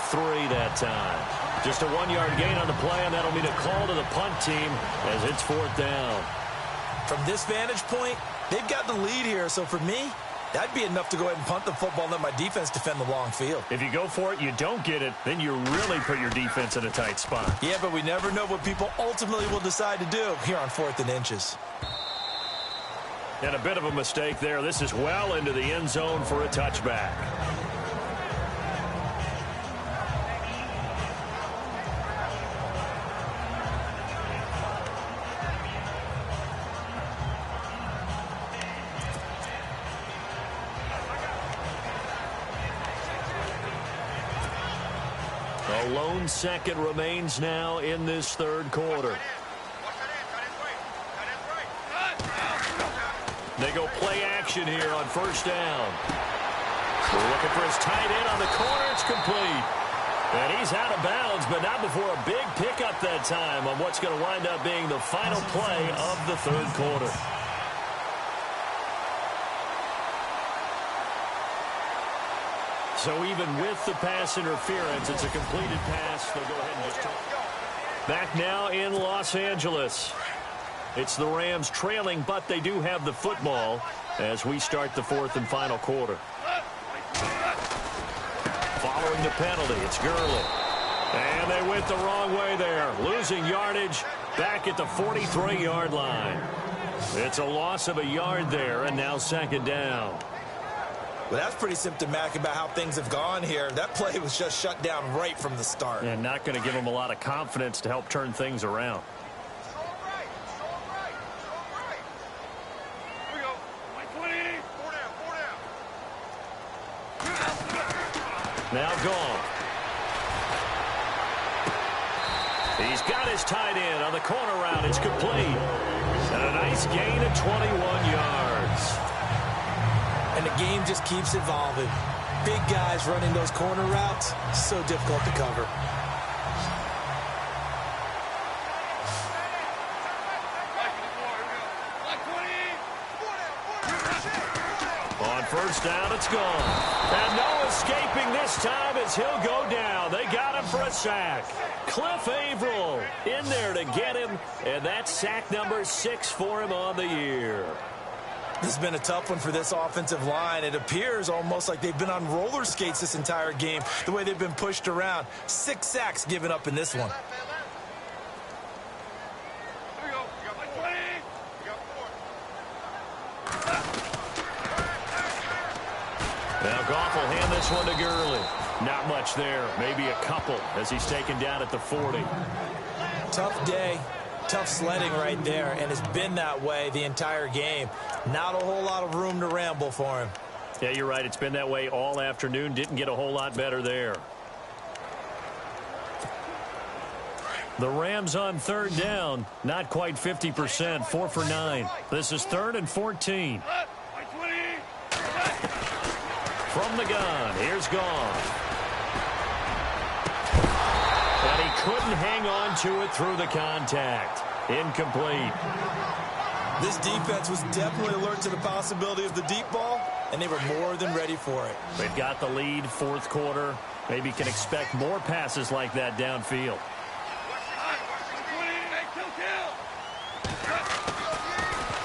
that time. Just a 1-yard gain on the play, and that'll mean a call to the punt team as it's fourth down. From this vantage point, they've got the lead here. So for me, That'd be enough to go ahead and punt the football and let my defense defend the long field. If you go for it, you don't get it, then you really put your defense in a tight spot. Yeah, but we never know what people ultimately will decide to do here on 4th and inches. And a bit of a mistake there. This is well into the end zone for a touchback. A lone second remains now in this third quarter. They go play action here on first down. We're looking for his tight end on the corner. It's complete. And he's out of bounds, but not before a big pickup that time on what's going to wind up being the final play of the third quarter. So even with the pass interference, it's a completed pass. They'll go ahead and just back now in Los Angeles. It's the Rams trailing, but they do have the football as we start the fourth and final quarter. Following the penalty, it's Gurley. And they went the wrong way there, losing yardage back at the 43-yard line. It's a loss of a yard there, and now second down. Well, that's pretty symptomatic about how things have gone here. That play was just shut down right from the start. And not going to give them a lot of confidence to help turn things around. Now gone. He's got his tight end on the corner route. It's complete. And a nice gain of 21 yards. And the game just keeps evolving. Big guys running those corner routes, so difficult to cover. On first down, it's gone. And no escaping this time as he'll go down. They got him for a sack. Cliff Averill in there to get him, and that's sack number 6 for him on the year. This has been a tough one for this offensive line. It appears almost like they've been on roller skates this entire game, the way they've been pushed around. 6 sacks given up in this one. Now Goff will hand this one to Gurley. Not much there, maybe a couple as he's taken down at the 40. Tough day. Tough sledding right there, and it's been that way the entire game. Not a whole lot of room to ramble for him. Yeah, you're right. It's been that way all afternoon. Didn't get a whole lot better there. The Rams on third down. Not quite 50%. 4 for 9. This is 3rd and 14. From the gun, here's Goff. And he couldn't hang on to it through the contact. Incomplete. This defense was definitely alert to the possibility of the deep ball, and they were more than ready for it. They've got the lead, fourth quarter. Maybe can expect more passes like that downfield.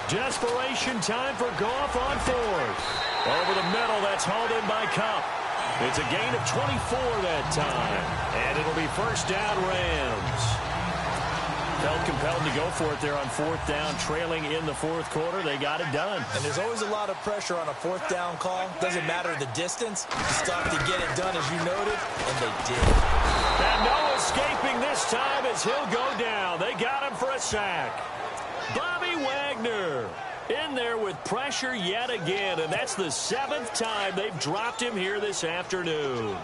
Desperation time for Goff on fourth. Over the middle, that's hauled in by Kupp. It's a gain of 24 that time. And it'll be first down Rams. Felt compelled to go for it there on fourth down, trailing in the fourth quarter. They got it done. And there's always a lot of pressure on a fourth down call. Doesn't matter the distance. You stop to get it done, as you noted, and they did. And no escaping this time as he'll go down. They got him for a sack. Bobby Wagner in there with pressure yet again, and that's the 7th time they've dropped him here this afternoon.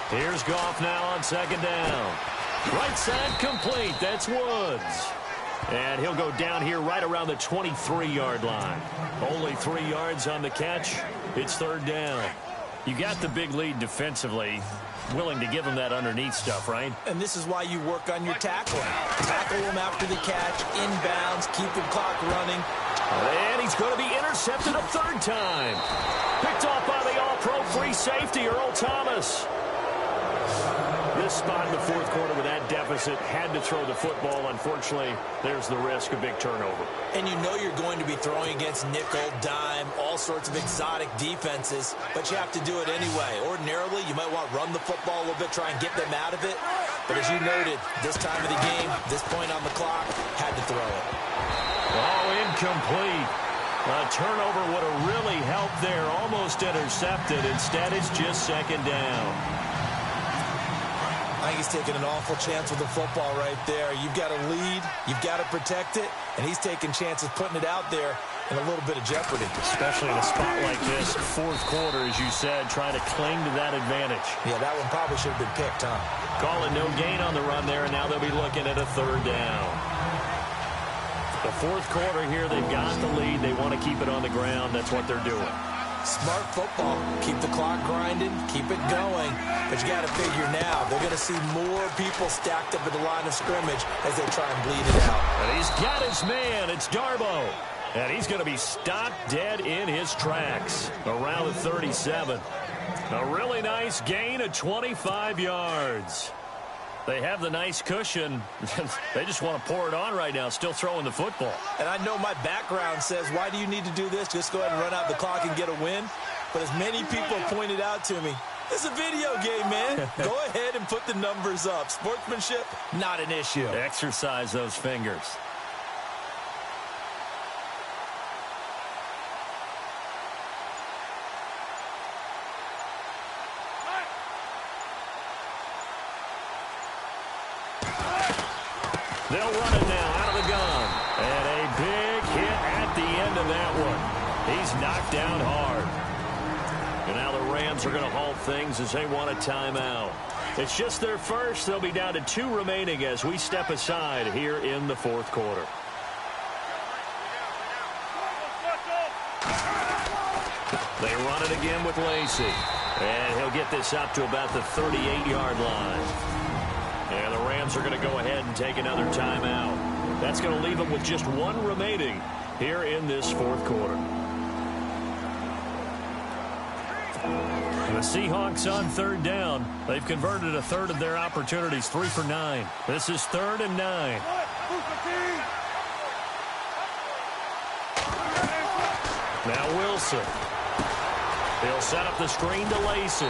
Here's Goff now on second down. Right side complete. That's Woods. And he'll go down here right around the 23-yard line. Only 3 yards on the catch. It's third down. You got the big lead defensively. Willing to give him that underneath stuff, right? And this is why you work on your tackling. Tackle him after the catch, inbounds, keep the clock running. And he's going to be intercepted a third time. Picked off by the all-pro free safety, Earl Thomas. The this spot in the fourth quarter with that deficit, had to throw the football. Unfortunately, there's the risk of big turnover. And you know you're going to be throwing against nickel, dime, all sorts of exotic defenses, but you have to do it anyway. Ordinarily, you might want to run the football a little bit, try and get them out of it. But as you noted, this time of the game, this point on the clock, had to throw it. Oh, incomplete. A turnover would have really helped there. Almost intercepted. Instead, it's just second down. I think he's taking an awful chance with the football right there. You've got to lead. You've got to protect it. And he's taking chances putting it out there in a little bit of jeopardy. Especially in a spot like this, fourth quarter, as you said, trying to cling to that advantage. Yeah, that one probably should have been picked, huh? Calling no gain on the run there, and now they'll be looking at a third down. The fourth quarter here, they've got the lead. They want to keep it on the ground. That's what they're doing. Smart football. Keep the clock grinding. Keep it going. But you got to figure now, they're going to see more people stacked up at the line of scrimmage as they try and bleed it out. And he's got his man. It's Darbo. And he's going to be stopped dead in his tracks around the 37. A really nice gain of 25 yards. They have the nice cushion. They just want to pour it on right now, still throwing the football. And I know my background says, why do you need to do this? Just go ahead and run out the clock and get a win. But as many people pointed out to me, it's a video game, man. Go ahead and put the numbers up. Sportsmanship, not an issue. Exercise those fingers. They'll run it now out of the gun. And a big hit at the end of that one. He's knocked down hard. And now the Rams are going to halt things as they want a timeout. It's just their first. They'll be down to 2 remaining as we step aside here in the fourth quarter. They run it again with Lacey. And he'll get this up to about the 38-yard line. And the Rams are going to go ahead and take another timeout. That's going to leave them with just 1 remaining here in this fourth quarter. And the Seahawks on third down. They've converted a third of their opportunities, 3 for 9. This is 3rd and 9. Now Wilson. He'll set up the screen to Lacey.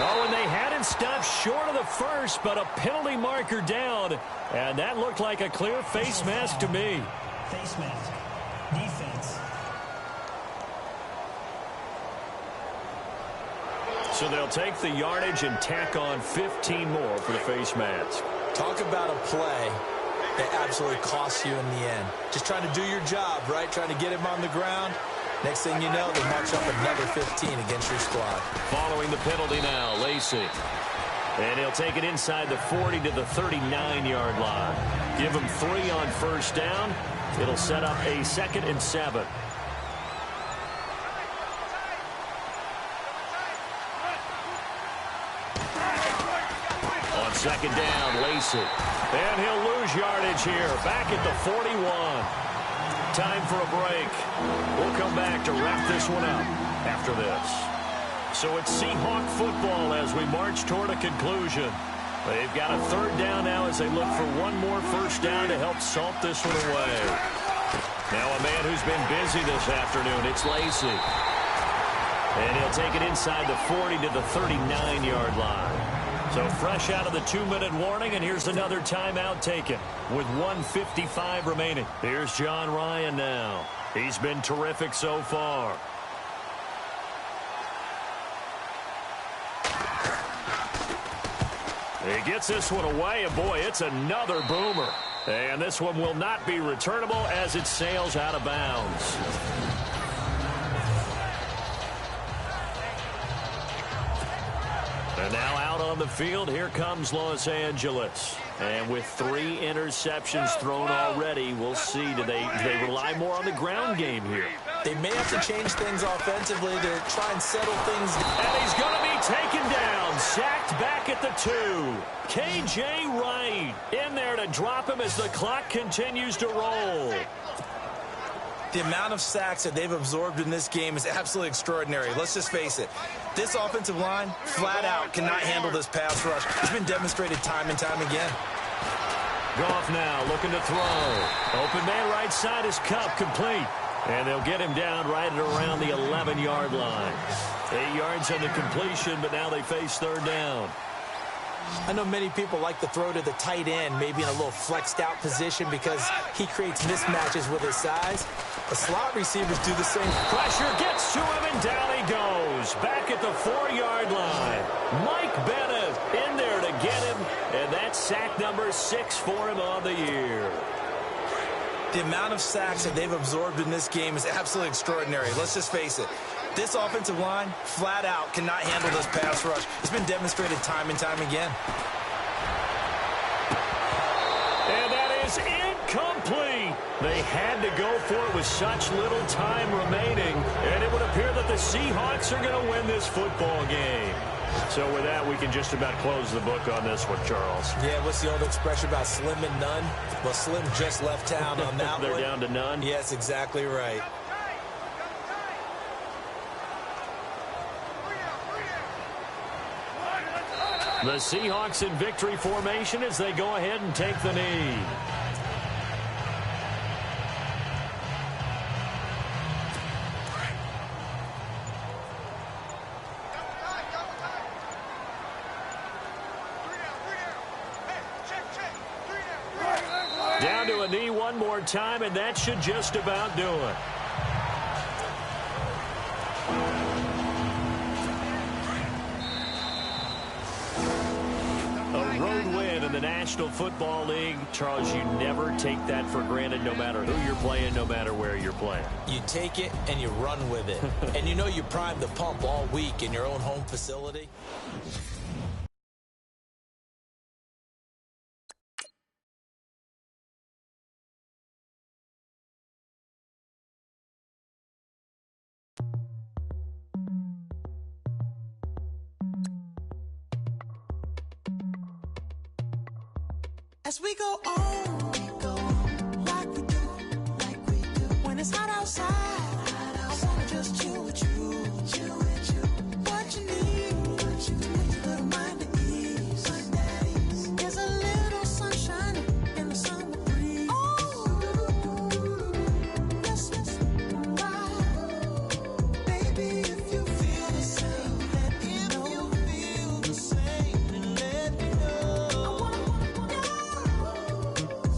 Oh, and they had him stopped short of the first, but a penalty marker down. And that looked like a clear face mask to me. Face mask. Defense. So they'll take the yardage and tack on 15 more for the face mask. Talk about a play that absolutely costs you in the end. Just trying to do your job, right? Trying to get him on the ground. Next thing you know, they march up another 15 against your squad. Following the penalty now, Lacey. And he'll take it inside the 40 to the 39-yard line. Give him 3 on first down. It'll set up a 2nd and 7. On second down, Lacey. And he'll lose yardage here. Back at the 41. Time for a break. We'll come back to wrap this one up after this. So it's Seahawk football as we march toward a conclusion. They've got a third down now as they look for one more first down to help salt this one away. Now a man who's been busy this afternoon, it's Lacey. And he'll take it inside the 40 to the 39-yard line. So fresh out of the 2-minute warning, and here's another timeout taken with 1:55 remaining. Here's John Ryan now. He's been terrific so far. He gets this one away, and boy, it's another boomer. And this one will not be returnable as it sails out of bounds. And now out on the field, here comes Los Angeles. And with 3 interceptions thrown already, we'll see. Do they rely more on the ground game here? They may have to change things offensively to try and settle things. And he's going to be taken down, sacked back at the 2. K.J. Wright in there to drop him as the clock continues to roll. The amount of sacks that they've absorbed in this game is absolutely extraordinary. Let's just face it. This offensive line, flat out, cannot handle this pass rush. It's been demonstrated time and time again. Goff now looking to throw. Open man right side is Cup, complete. And they'll get him down right at around the 11-yard line. 8 yards on the completion, but now they face third down. I know many people like to throw to the tight end, maybe in a little flexed out position because he creates mismatches with his size. The slot receivers do the same. Pressure gets to him, and down he goes. Back at the 4-yard line. Mike Bennett in there to get him, and that's sack number 6 for him on the year. The amount of sacks that they've absorbed in this game is absolutely extraordinary. Let's just face it. This offensive line, flat out, cannot handle this pass rush. It's been demonstrated time and time again. And that is incomplete. They had to go for it with such little time remaining, and it would appear that the Seahawks are going to win this football game. So with that, we can just about close the book on this one, Charles. Yeah, what's the old expression about slim and none? Well, Slim just left town on that They're one. down to none? Yes, exactly right. The Seahawks in victory formation as they go ahead and take the knee. Down to a knee one more time, and that should just about do it. A road win in the National Football League. Charles, you never take that for granted, no matter who you're playing, no matter where you're playing. You take it and you run with it. And you know you primed the pump all week in your own home facility. As we go on, like we do, when it's hot outside, I wanna just chill with you, what you need, to make your little mind at ease, there's a little sunshine in the summer breeze, yes, right, baby, if you feel the same, let me know, feel the same, and let me know,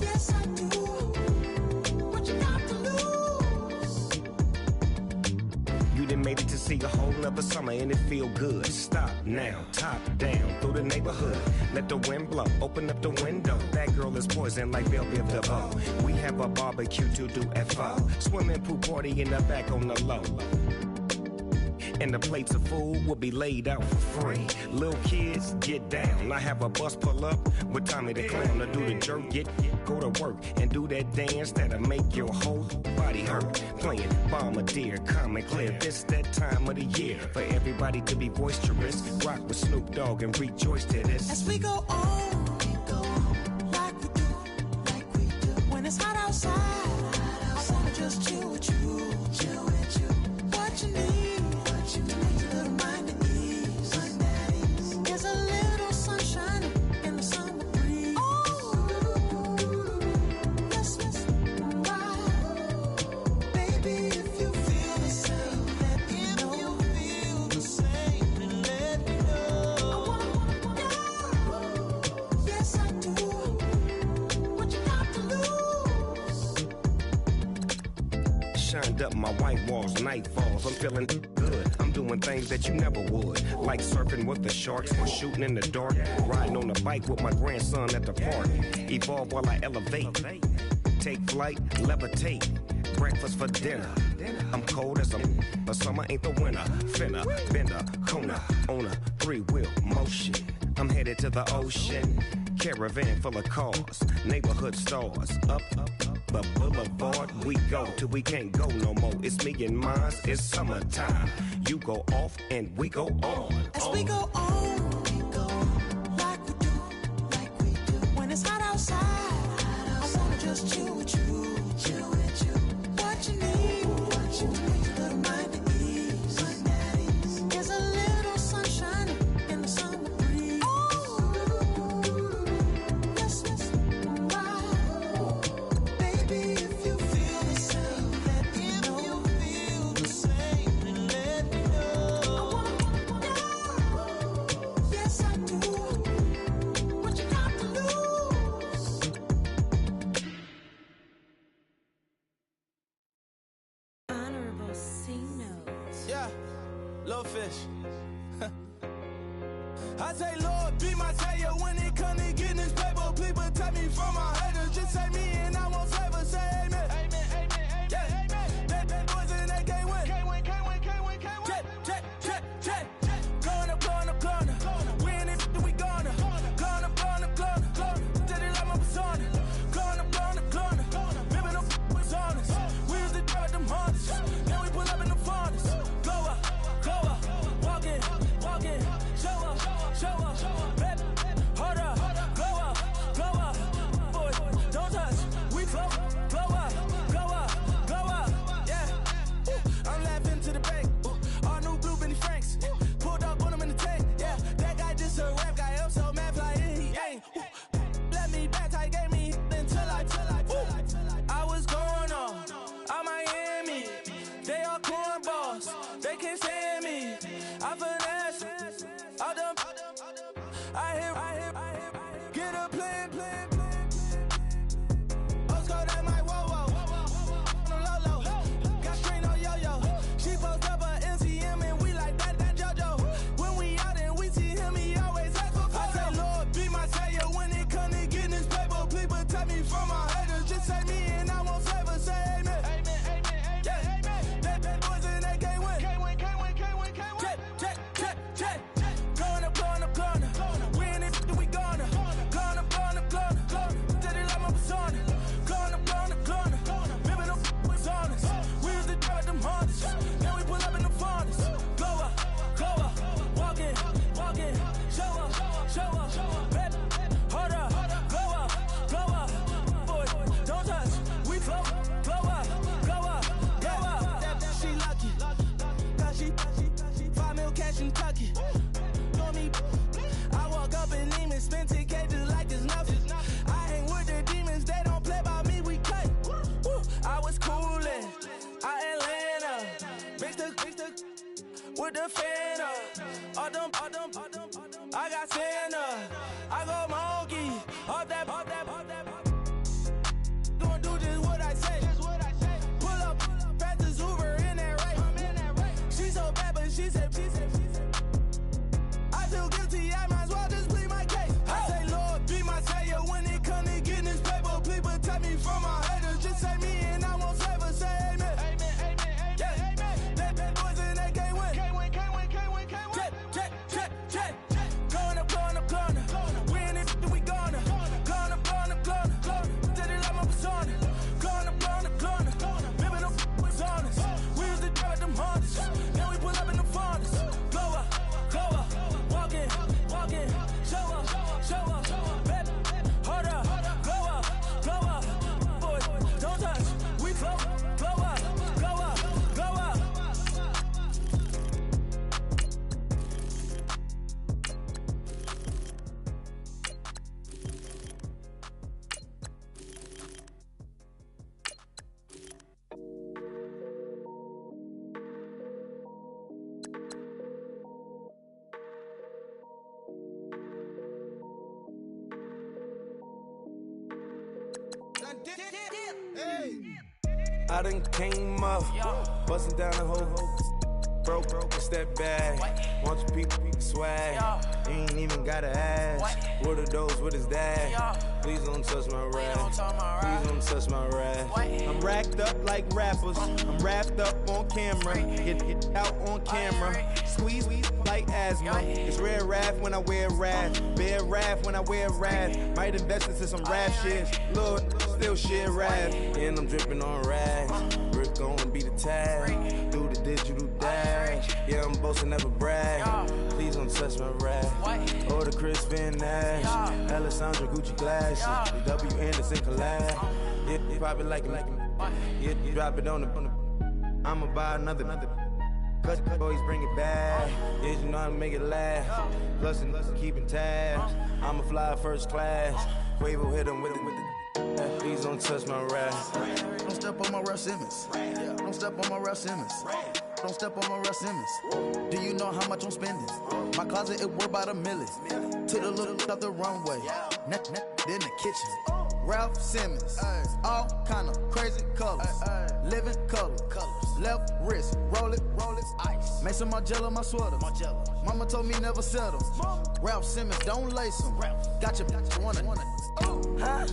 yes, I do. What you got to lose? You done made it to see a whole nother summer and it feel good. Stop now, top down through the neighborhood. Let the wind blow, open up the window. That girl is poison like Belleville DeVoe. We have a barbecue to do FO. Swimming pool party in the back on the low. And the plates of food will be laid out for free. Little kids, get down. I have a bus pull up with Tommy the Clown to do the jerk, go to work and do that dance that'll make your whole body hurt. Playing Bombardier, calm and clear. This that time of the year for everybody to be boisterous. Rock with Snoop Dogg and rejoice to this. As we go on, like we do, when it's hot outside, I wanna just chill with you, what you need, to make your little mind at ease, there's a little sunshine in the summer breeze, yes, right, baby, if you feel the same, let me know, feel the same, and let me know, yes, I do. What you got to lose? Shined up my white walls, night falls. I'm feeling good. I'm doing things that you never would. Like surfing with the sharks or shooting in the dark. Riding on a bike with my grandson at the park. Evolve while I elevate. Take flight, levitate. Breakfast for dinner. I'm cold as but summer ain't the winter. Finna, bender, Kona, on a 3-wheel motion. I'm headed to the ocean. Caravan full of cars, neighborhood stars. Up the boulevard we go till we can't go no more. It's me and mine, it's summertime. You go off and we go on. As we go on, like we do, when it's hot outside, I wanna just chill with you, what you need. goldfish. I say, Lord, be my savior when it come to getting this paper. Please protect me from my haters. Just say me and I won't save her. Say amen. Amen, amen, amen, yeah. Amen. That boys and they can't win. Can't win, can't win, can't win, can't win. Check, check, check, check. Gonna, gonna, gonna. We in it, we gonna. Gonna, gonna, gonna. Did it like my persona. Gonna, gonna, gonna. Remember the was honest. We used to drug them hunters. Then we pull up in the furnace. Go up, walk in, show up, baby, hold up, go up, boy, don't touch, we float, blow up, yeah. I'm laughing to the bank, all new blue Benny Franks, pulled up on him in the tank, yeah. That guy just a rap guy, I'm so mad, fly in, he ain't. Let me back, tight gave me until I was going on Miami. They all cornballs, they can't stand me. I finesse, all them. I hear, get a plan. Oscar, that might whoa. On low. Got string on yo-yo. She post up her MCM and we like that JoJo. When we out and we see him, he always ask for photo. I say, Lord, be my savior when it come to getting this paper. Please protect me from my haters. Just say me and I won't save her. Say amen. Amen, amen, yeah. Amen. That boys and they can't win. Can't win. Check. Gonna. We in it, we gonna. Gonna. Did it like my persona. Gonna. Remember the was honest. We used to drug them hunters. Then we pull up in the furnace. Go up, walk in, show up, baby, hold up, go up, boy, don't touch, we float, blow up, she lucky, cause she 5 mil cash in Kentucky. Know me, I walk up in Neiman, spend 10K just like it's nothing. I hang with the demons, they don't play by me, we cut. I was coolin', Atlanta, mixed the with the fan up. All them, I got Santa, I go monkey, all that. Don't do just what I say. Pull up, pass the Uber in that right. She so bad, but she said. I feel guilty, I might as well just plead my case. I say, Lord, be my savior when it come to getting this paper. Please protect me from my haters. Just say me and I won't save her. Say amen. Amen, yeah. Amen. That boys and they can't win. Can't win. Check. Gonna. We in it, we gonna. Gonna. Did it like my persona. Gonna. Remember the was honest. We used to drug them hunters. Then we pull up in the furnace. Go up, walk in, show up, baby, hold up, go up, boy, don't touch, we float, blow up. I done came up, bustin' down the whole broke, it's that bag. Want your people swag, you ain't even gotta ask. What are those, what is that? Please don't touch my rap, please don't touch my rap. I'm racked up like rappers, I'm wrapped up on camera. Get out on camera, squeeze like asthma. It's rare wrath when I wear wrath, bare wrath when I wear wrath. Might invest into some rap shit, Lord, still shit wrath. And I'm dripping on rags, Rick gon' be the tag. Do the digital dash, yeah, I'm boasting, never brag. Please don't touch my rap, or the Chris Van Nash, Alessandra Gucci glasses, the W Anderson collab. Yeah, you probably like it, yeah, you drop it on the. I'ma buy another. Cause always bring it back. Yeah, you know how to make it laugh. Plus and keeping tabs. I'ma fly first class. Quavo hit him with it. Please don't touch my rap. Don't step on my Russ Simmons. Don't step on my Russ Simmons. Don't step on my Russ Simmons. Do you know how much I'm spending? My closet, it worth about $1 million. To the look of the runway. Neck in the kitchen. Ralph Simmons. All kind of crazy colors. Living color. Left wrist, roll it, ice. Mason Margiela, my sweater. Mama told me never settle. Ralph Simmons, don't lace him. Got your wanna. Huh?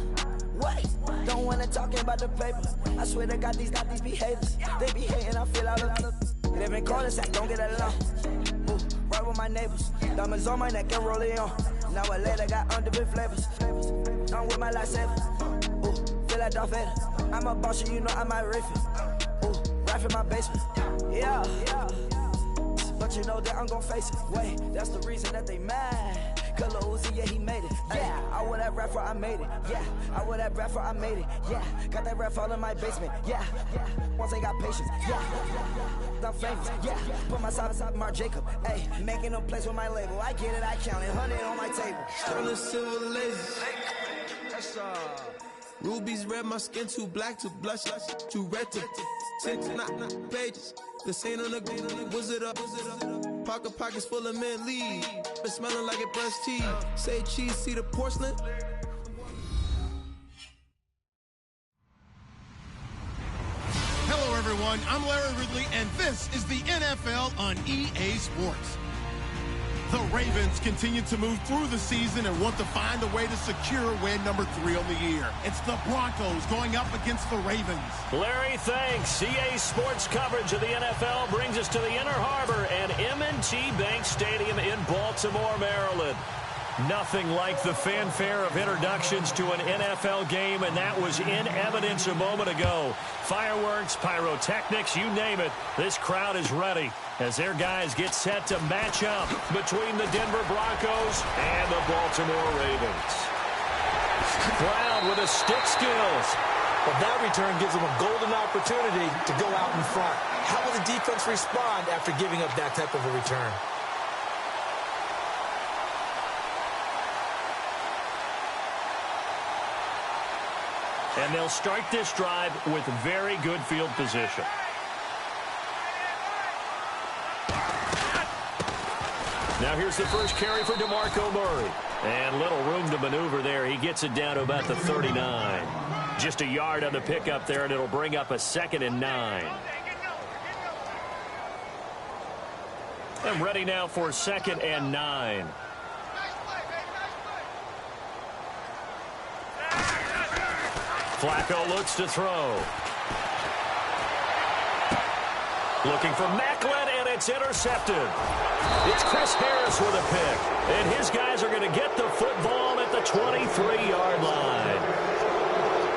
What? Don't wanna talking about the paper. I swear to God, these behaviors. They be hating, I feel out of. Live in cul-de-sac, don't get along. Ooh, right with my neighbors. Diamonds on my neck and roll it on. Now I later got underbit flavors. I'm with my lifesaver. Ooh, feel like Darth Vader. I'm a boss, you know I might riff it. Ooh, right in my basement. Yeah. But you know that I'm gon' face it. Wait, that's the reason that they mad. Color Uzi, yeah, he made it. Yeah, I wear that rapper, I made it. Yeah, I wear that rapper, I made it. Yeah, got that rap all in my basement. Yeah, once I got patience. Yeah, I'm famous. Yeah, put my side beside Mark Jacob. Hey, making a place with my label. I get it, I count it. 100 on my table. Sterling silver lasers. That's rubies red, my skin too black to blush, too red to tint, not pages. This ain't on the wizard up. Pockets full of mint leaves. Been smelling like it brushed tea. Say cheese, see the porcelain. Hello, everyone. I'm Larry Ridley, and this is the NFL on EA Sports. The Ravens continue to move through the season and want to find a way to secure win number 3 on the year. It's the Broncos going up against the Ravens. Larry, thanks. EA Sports coverage of the NFL brings us to the Inner Harbor and M&T Bank Stadium in Baltimore, Maryland. Nothing like the fanfare of introductions to an NFL game, and that was in evidence a moment ago. Fireworks, pyrotechnics, you name it. This crowd is ready as their guys get set to match up between the Denver Broncos and the Baltimore Ravens. Brown with his stick skills. Well, that return gives them a golden opportunity to go out in front. How will the defense respond after giving up that type of a return? And they'll start this drive with very good field position. Now here's the first carry for DeMarco Murray. And little room to maneuver there. He gets it down to about the 39. Just a yard on the pickup there, and it'll bring up a 2nd and 9. And ready now for 2nd and 9. Flacco looks to throw. Looking for Macklin, and it's intercepted. It's Chris Harris with a pick. And his guys are going to get the football at the 23-yard line.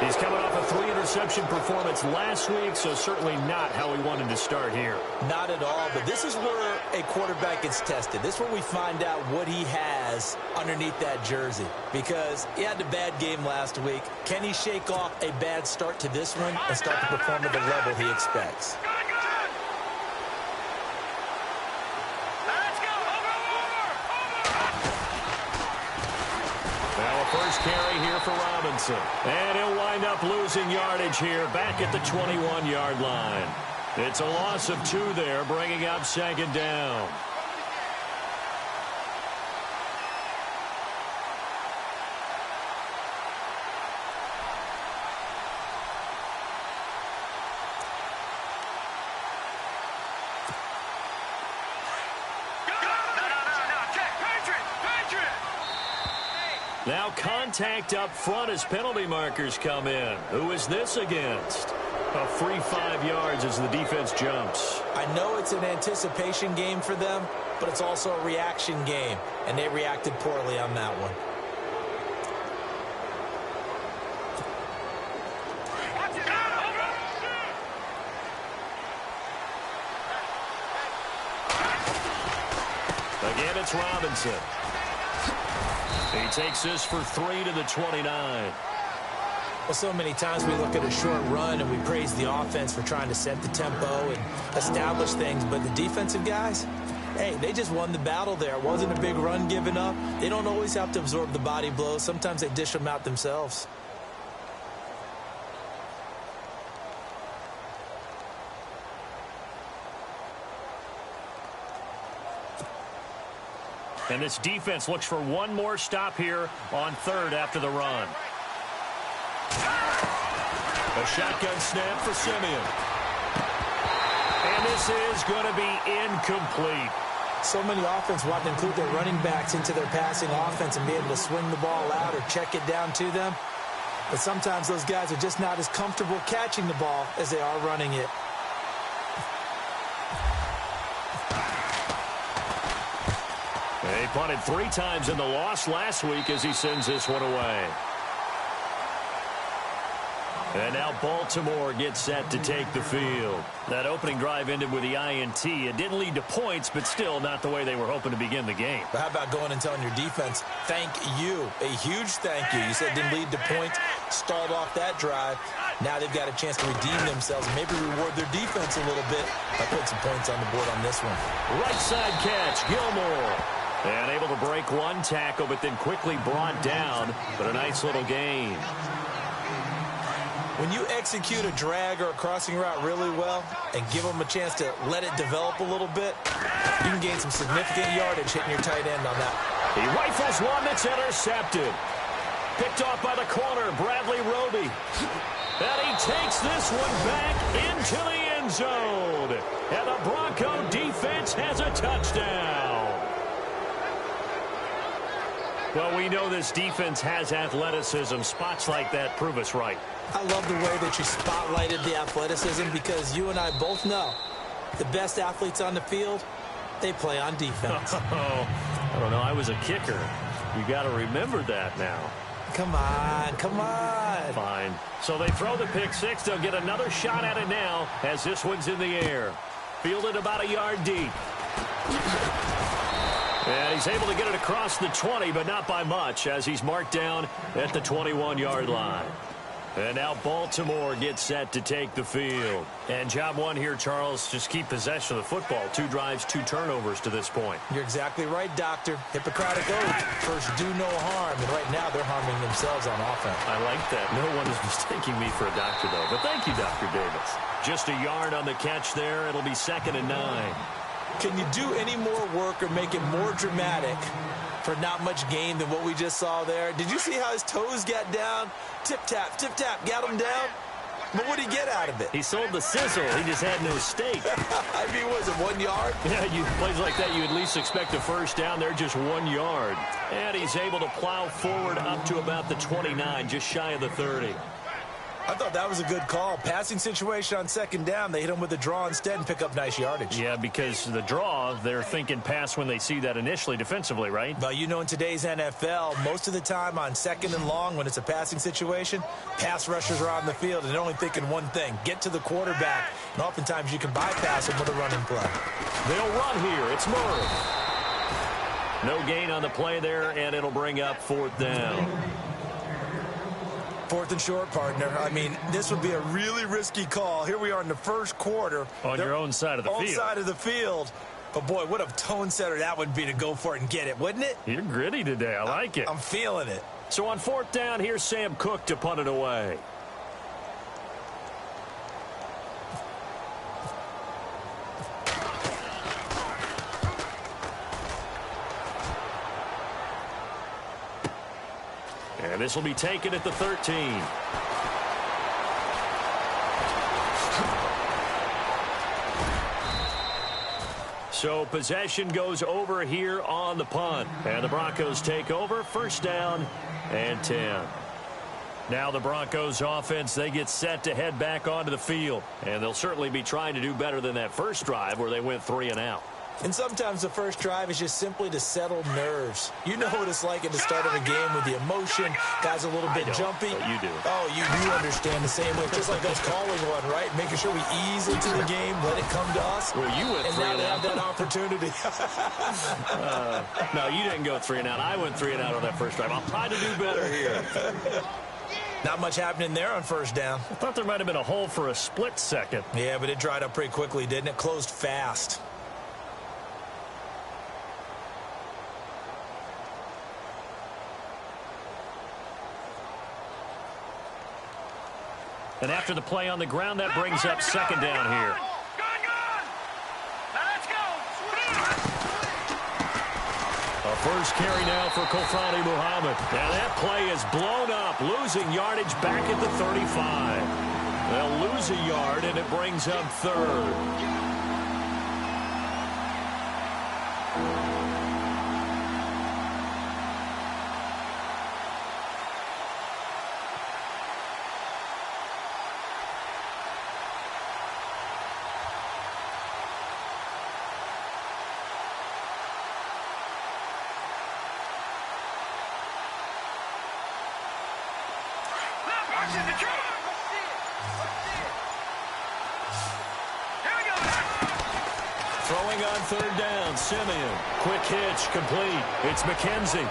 He's coming off a 3-interception performance last week, so certainly not how he wanted to start here. Not at all, but this is where a quarterback gets tested. This is where we find out what he has underneath that jersey, because he had a bad game last week. Can he shake off a bad start to this one and start to perform at the level he expects? First carry here for Robinson. And he'll wind up losing yardage here back at the 21-yard line. It's a loss of 2 there, bringing up 2nd down. Now contact up front as penalty markers come in. Who is this against? A free 5 yards as the defense jumps. I know it's an anticipation game for them, but it's also a reaction game, and they reacted poorly on that one. Again, it's Robinson. He takes this for 3 to the 29. Well, so many times we look at a short run and we praise the offense for trying to set the tempo and establish things, but the defensive guys, hey, they just won the battle there. It wasn't a big run given up. They don't always have to absorb the body blows. Sometimes they dish them out themselves. And this defense looks for one more stop here on 3rd after the run. A shotgun snap for Simeon. this is going to be incomplete. So many offense want to include their running backs into their passing offense and be able to swing the ball out or check it down to them. But sometimes those guys are just not as comfortable catching the ball as they are running it. He punted 3 times in the loss last week as he sends this one away. And now Baltimore gets set to take the field. That opening drive ended with the INT. It didn't lead to points, but still not the way they were hoping to begin the game. But how about going and telling your defense, thank you, a huge thank you. You said it didn't lead to points, stalled off that drive. Now they've got a chance to redeem themselves and maybe reward their defense a little bit by putting some points on the board on this one. Right side catch, Gilmore. And able to break one tackle, but then quickly brought down. But a nice little gain. When you execute a drag or a crossing route really well and give them a chance to let it develop a little bit, you can gain some significant yardage hitting your tight end on that. He rifles one that's intercepted. Picked off by the corner, Bradley Roby. And he takes this one back into the end zone. And the Bronco defense has a touchdown. Well, we know this defense has athleticism. Spots like that prove us right. I love the way that you spotlighted the athleticism because you and I both know the best athletes on the field, they play on defense. I don't know. I was a kicker. You got to remember that now. Come on, come on. Fine. So they throw the pick six. They'll get another shot at it now as this one's in the air. Fielded about a yard deep. And he's able to get it across the 20, but not by much as he's marked down at the 21-yard line. And now Baltimore gets set to take the field. And job one here, Charles, just keep possession of the football. 2 drives, 2 turnovers to this point. You're exactly right, Doctor. Hippocratic oath. First, do no harm. And right now, they're harming themselves on offense. I like that. No one is mistaking me for a doctor, though. But thank you, Dr. Davis. Just a yard on the catch there. It'll be 2nd and 9. Can you do any more work or make it more dramatic for not much gain than what we just saw there? Did you see how his toes got down? Tip-tap, got him down. But what did he get out of it? He sold the sizzle. He just had no steak. I mean, was it 1 yard? Yeah, plays like that, you at least expect a first down. They're just 1 yard. And he's able to plow forward up to about the 29, just shy of the 30. I thought that was a good call. Passing situation on 2nd down. They hit him with a draw instead and pick up nice yardage. Yeah, because the draw, they're thinking pass when they see that initially defensively, right? Well, you know, in today's NFL, most of the time on 2nd and long when it's a passing situation, pass rushers are on the field and they're only thinking one thing, get to the quarterback. And oftentimes you can bypass him with a running play. They'll run here. It's Murray. No gain on the play there, and it'll bring up 4th down. 4th and short, partner. I mean, this would be a really risky call. Here we are in the first quarter. On your own side of the field. Own side of the field. But, boy, what a tone setter that would be to go for it and get it, wouldn't it? You're gritty today. I like it. I'm feeling it. So on 4th down, here's Sam Cook to punt it away. And this will be taken at the 13. So possession goes over here on the punt. And the Broncos take over. 1st down and 10. Now the Broncos offense, they get set to head back onto the field. And they'll certainly be trying to do better than that first drive where they went 3 and out. And sometimes the first drive is just simply to settle nerves. You know what it's like at the start of a game with the emotion. Guys a little bit jumpy. But you do. Oh, you understand the same way. Just like us calling one, right? Making sure we ease into the game, let it come to us. Well, you went 3 and out. And now they have that opportunity. No, you didn't go 3 and out. I went 3 and out on that first drive. I'll try to do better here. Not much happening there on 1st down. I thought there might have been a hole for a split second. Yeah, but it dried up pretty quickly, didn't it? Closed fast. And after the play on the ground, that brings up 2nd down here. A first carry now for Kofani Muhammad. And that play is blown up, losing yardage back at the 35. They'll lose a yard, and it brings up 3rd. Throwing on third down, Simeon. Quick hitch, complete. It's McKenzie.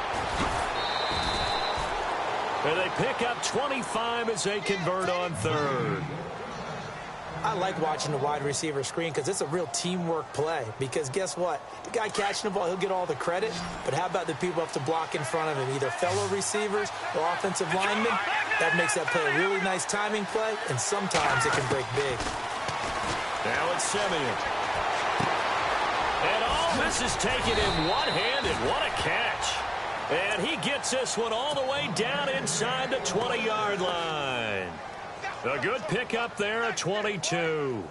And they pick up 25 as they convert on third. I like watching the wide receiver screen because it's a real teamwork play. Because guess what? The guy catching the ball, he'll get all the credit. But how about the people have to block in front of him, either fellow receivers or offensive linemen? That makes that play a really nice timing play, and sometimes it can break big. Now it's Simeon. And all this is taken in one-handed. What a catch. And he gets this one all the way down inside the 20-yard line. A good pickup there at 22.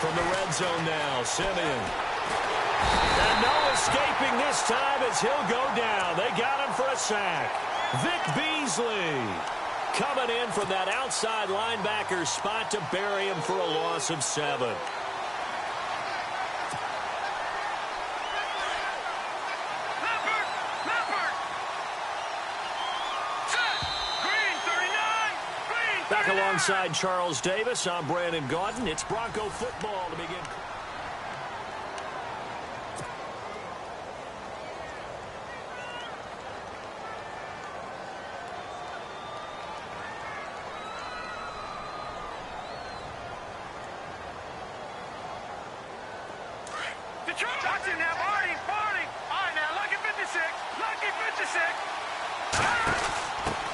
From the red zone now, Simeon. And no escaping this time as he'll go down. They got him for a sack. Vic Beasley coming in from that outside linebacker spot to bury him for a loss of 7. Back alongside Charles Davis, I'm Brandon Gaudin. It's Bronco football to begin.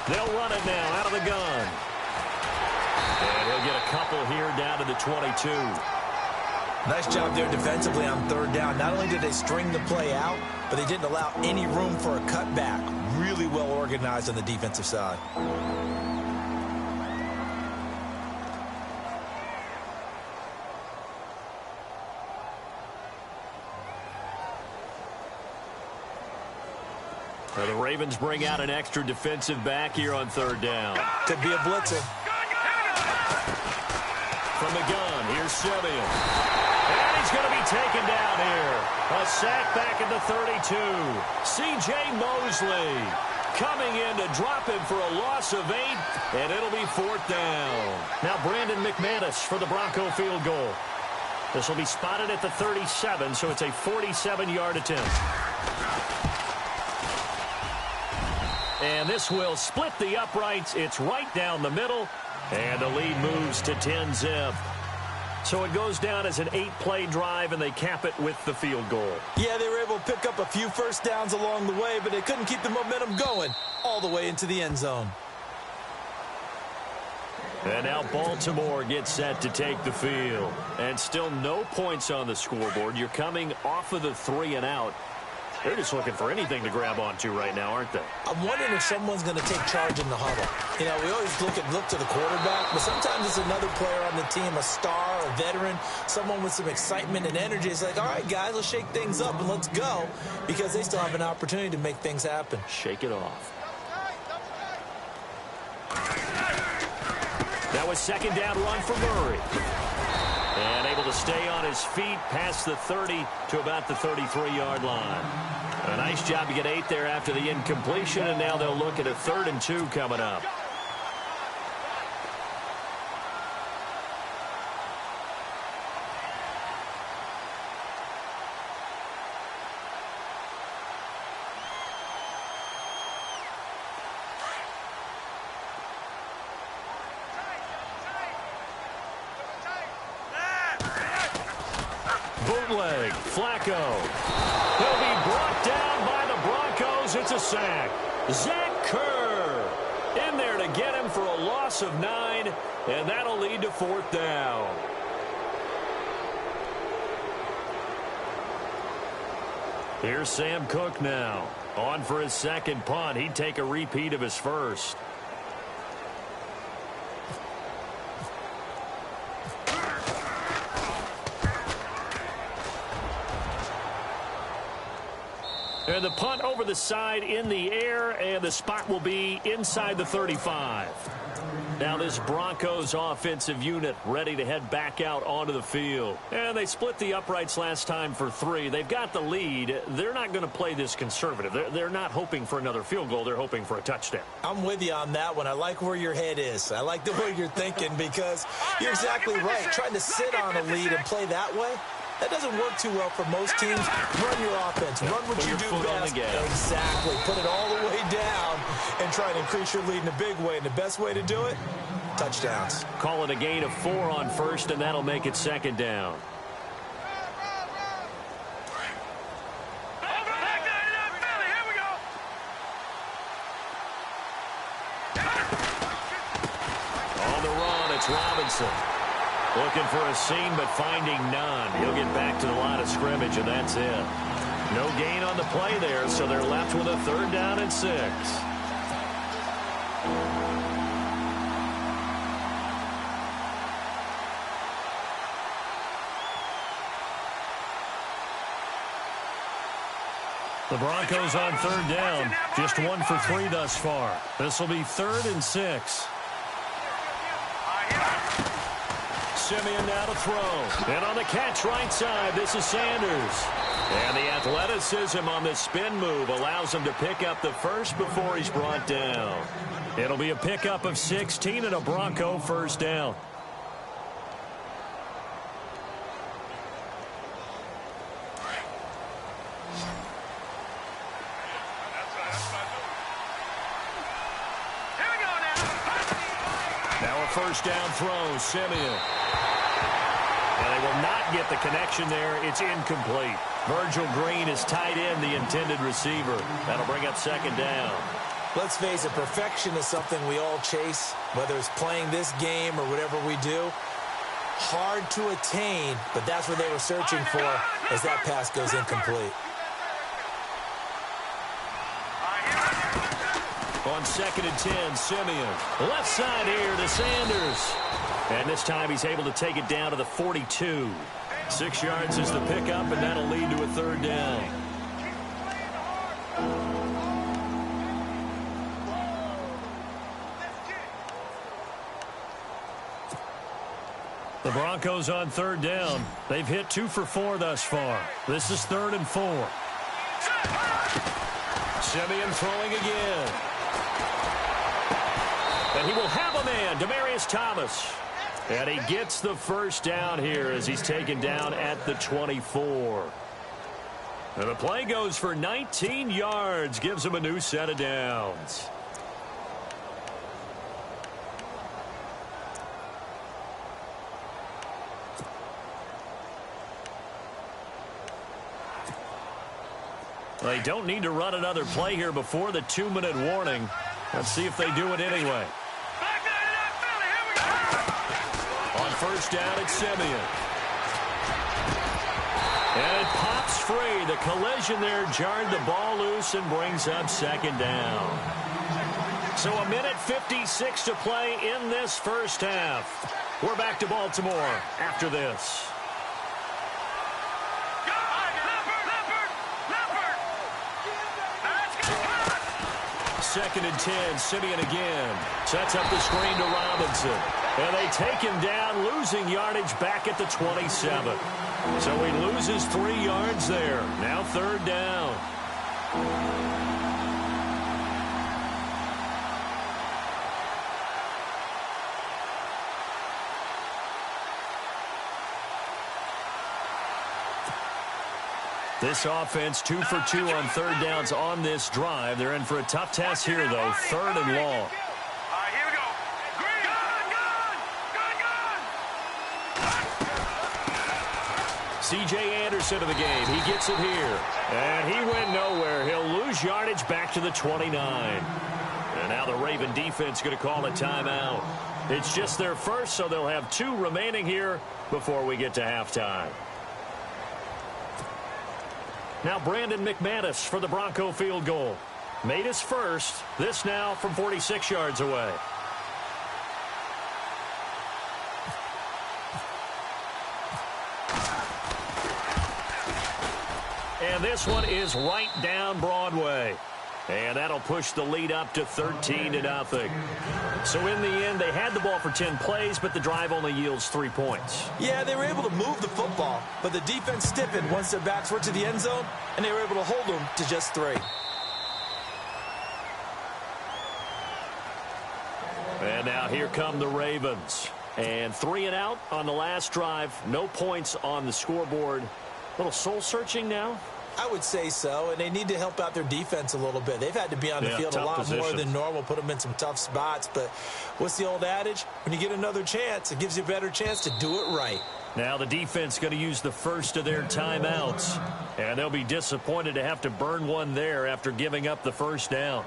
They'll run it now out of the gun. And he'll get a couple here down to the 22. Nice job there defensively on third down. Not only did they string the play out, but they didn't allow any room for a cutback. Really well organized on the defensive side. Well, the Ravens bring out an extra defensive back here on third down. Could be a blitzer. From the gun, here's Simeon. And he's going to be taken down here. A sack back at the 32. C.J. Mosley coming in to drop him for a loss of 8, and it'll be 4th down. Now Brandon McManus for the Bronco field goal. This will be spotted at the 37, so it's a 47-yard attempt. And this will split the uprights. It's right down the middle. And the lead moves to 10-zip. So it goes down as an 8-play drive, and they cap it with the field goal. Yeah, they were able to pick up a few first downs along the way, but they couldn't keep the momentum going all the way into the end zone. And now Baltimore gets set to take the field. And still no points on the scoreboard. You're coming off of the 3-and-out. They're just looking for anything to grab onto right now, aren't they? I'm wondering if someone's going to take charge in the huddle. You know, we always look to the quarterback, but sometimes it's another player on the team, a star, a veteran, someone with some excitement and energy. It's like, all right, guys, let's shake things up and let's go, because they still have an opportunity to make things happen. Shake it off. That was second down run for Murray. And able to stay on his feet past the 30 to about the 33-yard line. A nice job to get 8 there after the incompletion, and now they'll look at a 3rd and 2 coming up. Bootleg, Flacco. He'll be brought down by the Broncos. It's a sack. Zach Kerr in there to get him for a loss of 9, and that'll lead to 4th down. Here's Sam Cook now. On for his second punt. He'd take a repeat of his first. And the punt over the side in the air, and the spot will be inside the 35. Now this Broncos offensive unit ready to head back out onto the field. And they split the uprights last time for 3. They've got the lead. They're not going to play this conservative. They're not hoping for another field goal. They're hoping for a touchdown. I'm with you on that one. I like where your head is. I like the way you're thinking because you're exactly right. Trying to sit on a lead and play that way, that doesn't work too well for most teams. Run your offense. Run what you do best. Exactly. Put it all the way down and try to increase your lead in a big way. And the best way to do it, touchdowns. Call it a gain of 4 on first, and that'll make it second down. On the run, it's Robinson. Looking for a seam, but finding none. He'll get back to the line of scrimmage, and that's it. No gain on the play there, so they're left with a 3rd down and 6. The Broncos on 3rd down. Just 1 for 3 thus far. This will be 3rd and 6. Simeon now to throw. And on the catch right side, this is Sanders. And the athleticism on this spin move allows him to pick up the first before he's brought down. It'll be a pickup of 16 and a Bronco 1st down. Now a 1st down throw, Simeon. And they will not get the connection there. It's incomplete. Virgil Green is tied in, the intended receiver. That'll bring up 2nd down. Let's face it, perfection is something we all chase, whether it's playing this game or whatever we do. Hard to attain, but that's what they were searching for as that pass goes incomplete. On 2nd and 10, Simeon. Left side here to Sanders. And this time he's able to take it down to the 42. 6 yards is the pickup, and that'll lead to a 3rd down. The Broncos on 3rd down. They've hit 2 for 4 thus far. This is 3rd and 4. Simeon throwing again. And he will have a man, Demaryius Thomas. And he gets the 1st down here as he's taken down at the 24. And the play goes for 19 yards, gives him a new set of downs. They don't need to run another play here before the 2-minute warning. Let's see if they do it anyway. On 1st down, it's Simeon. And it pops free. The collision there jarred the ball loose and brings up 2nd down. So 1:56 to play in this 1st half. We're back to Baltimore after this. 2nd and 10, Simeon again. Sets up the screen to Robinson. And they take him down, losing yardage back at the 27. So he loses 3 yards there. Now 3rd down. This offense 2 for 2 on 3rd downs on this drive. They're in for a tough task here, though. 3rd and long. Here we go. C.J. Anderson of the game. He gets it here. And he went nowhere. He'll lose yardage back to the 29. And now the Raven defense going to call a timeout. It's just their first, so they'll have 2 remaining here before we get to halftime. Now Brandon McManus for the Bronco field goal. Made his first. This now from 46 yards away. And this one is right down Broadway. And that'll push the lead up to 13-0. So in the end, they had the ball for 10 plays, but the drive only yields 3 points. Yeah, they were able to move the football, but the defense stiffened once their backs were to the end zone, and they were able to hold them to just 3. And now here come the Ravens. And 3 and out on the last drive. No points on the scoreboard. A little soul-searching now? I would say so, and they need to help out their defense a little bit. They've had to be on the field a lot more than normal, put them in some tough spots. But what's the old adage? When you get another chance, it gives you a better chance to do it right. Now the defense going to use the first of their timeouts. And they'll be disappointed to have to burn one there after giving up the first down.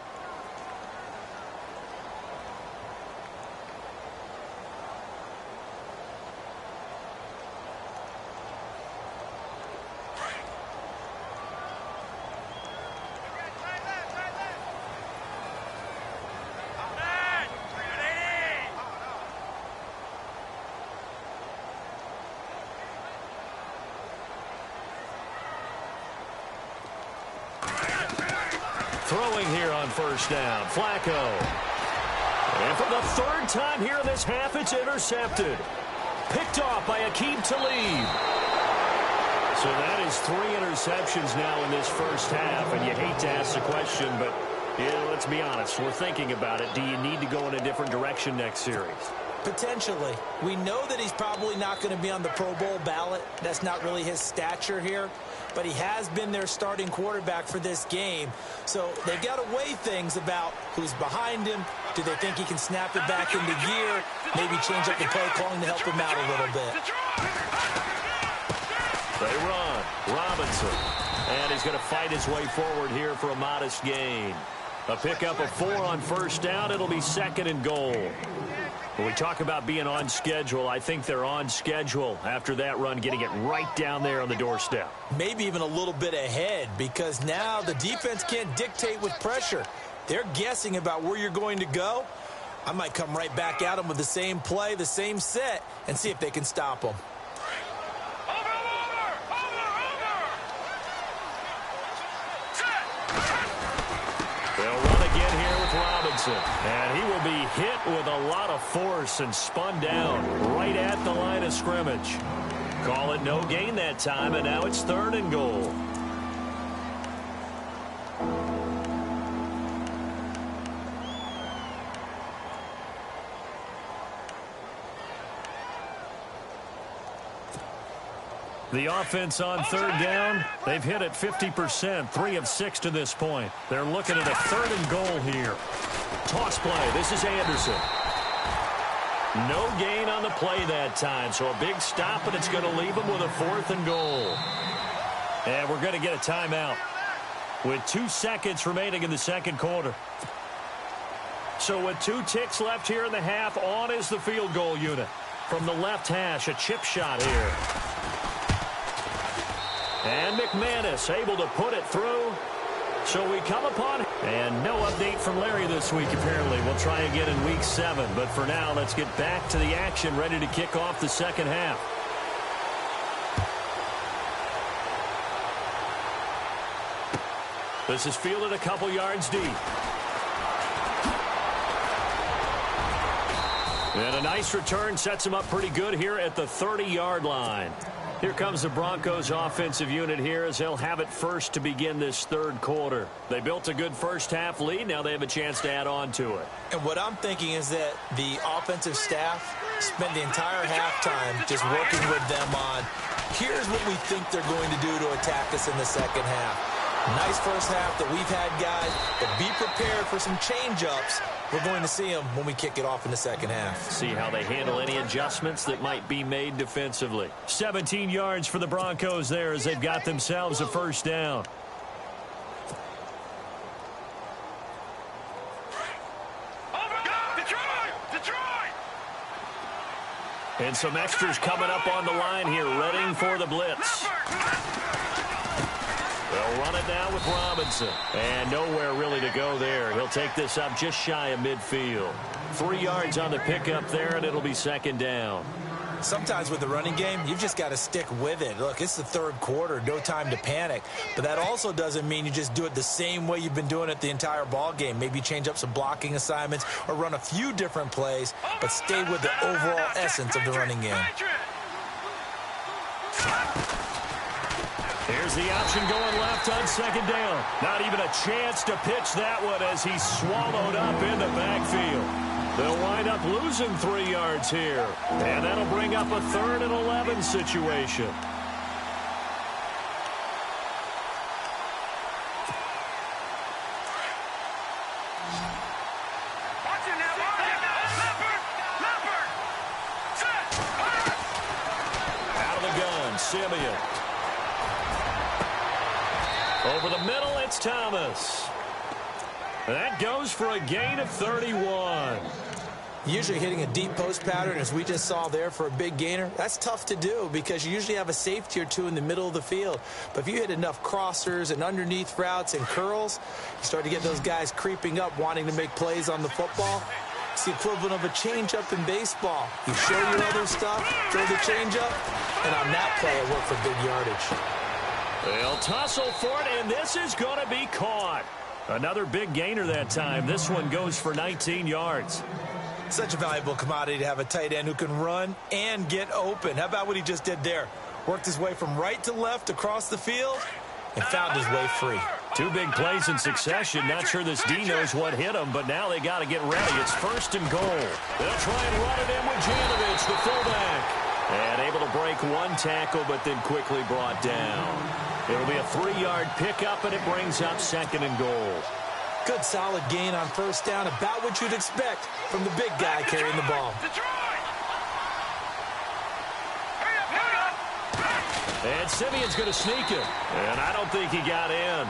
Throwing here on first down, Flacco. And for the third time here in this half, it's intercepted. Picked off by Aqib Talib. So that is 3 interceptions now in this first half, and you hate to ask the question, but let's be honest, we're thinking about it. Do you need to go in a different direction next series? Potentially. We know that he's probably not going to be on the Pro Bowl ballot. That's not really his stature here. But he has been their starting quarterback for this game. So they've got to weigh things about who's behind him. Do they think he can snap it back into gear? Maybe change up the play calling to help him out a little bit. They run. Robinson. And he's going to fight his way forward here for a modest gain. A pickup of 4 on first down. It'll be 2nd and goal. When we talk about being on schedule, I think they're on schedule after that run, getting it right down there on the doorstep. Maybe even a little bit ahead, because now the defense can't dictate with pressure. They're guessing about where you're going to go. I might come right back at them with the same play, the same set, and see if they can stop them. And he will be hit with a lot of force and spun down right at the line of scrimmage. Call it no gain that time, and now it's 3rd and goal. The offense on 3rd down, they've hit it 50%, 3 of 6 to this point. They're looking at a 3rd and goal here. Toss play. This is Anderson. No gain on the play that time, so a big stop, and it's going to leave them with a 4th and goal. And we're going to get a timeout with 2 seconds remaining in the second quarter. So with 2 ticks left here in the half, on is the field goal unit. From the left hash, a chip shot here. And McManus able to put it through. So we come upon, and no update from Larry this week, apparently. We'll try again in week 7. But for now, let's get back to the action, ready to kick off the second half. This is fielded a couple yards deep. And a nice return sets him up pretty good here at the 30-yard line. Here comes the Broncos offensive unit here as they'll have it first to begin this 3rd quarter. They built a good first half lead. Now they have a chance to add on to it. And what I'm thinking is that the offensive staff spent the entire halftime just working with them on, here's what we think they're going to do to attack us in the second half. Nice first half that we've had, guys, but be prepared for some change-ups. We're going to see them when we kick it off in the second half. See how they handle any adjustments that might be made defensively. 17 yards for the Broncos there as they've got themselves a first down. And some extras coming up on the line here, readying for the blitz. They'll run it now with Robinson. And nowhere really to go there. He'll take this up just shy of midfield. 3 yards on the pickup there, and it'll be second down. Sometimes with the running game, you've just got to stick with it. Look, it's the third quarter, no time to panic. But that also doesn't mean you just do it the same way you've been doing it the entire ball game. Maybe change up some blocking assignments or run a few different plays, but stay with the overall essence of the running game. Here's the option going left on second down. Not even a chance to pitch that one as he's swallowed up in the backfield. They'll wind up losing 3 yards here. And that'll bring up a 3rd and 11 situation. Out of the gun, Simeon. Over the middle, it's Thomas. That goes for a gain of 31. Usually hitting a deep post pattern, as we just saw there, for a big gainer, that's tough to do because you usually have a safety or two in the middle of the field. But if you hit enough crossers and underneath routes and curls, you start to get those guys creeping up, wanting to make plays on the football. It's the equivalent of a changeup in baseball. You show your other stuff, throw the changeup, and on that play, it worked for big yardage. They'll tussle for it, and this is going to be caught. Another big gainer that time. This one goes for 19 yards. Such a valuable commodity to have a tight end who can run and get open. How about what he just did there? Worked his way from right to left across the field and found his way free. 2 big plays in succession. Not sure this D knows what hit him, but now they got to get ready. It's 1st and goal. They'll try and run it in with Janovich, the fullback. And able to break 1 tackle, but then quickly brought down. It'll be a 3-yard pickup, and it brings up 2nd and goal. Good solid gain on 1st down, about what you'd expect from the big guy carrying the ball. And Simeon's going to sneak it. And I don't think he got in.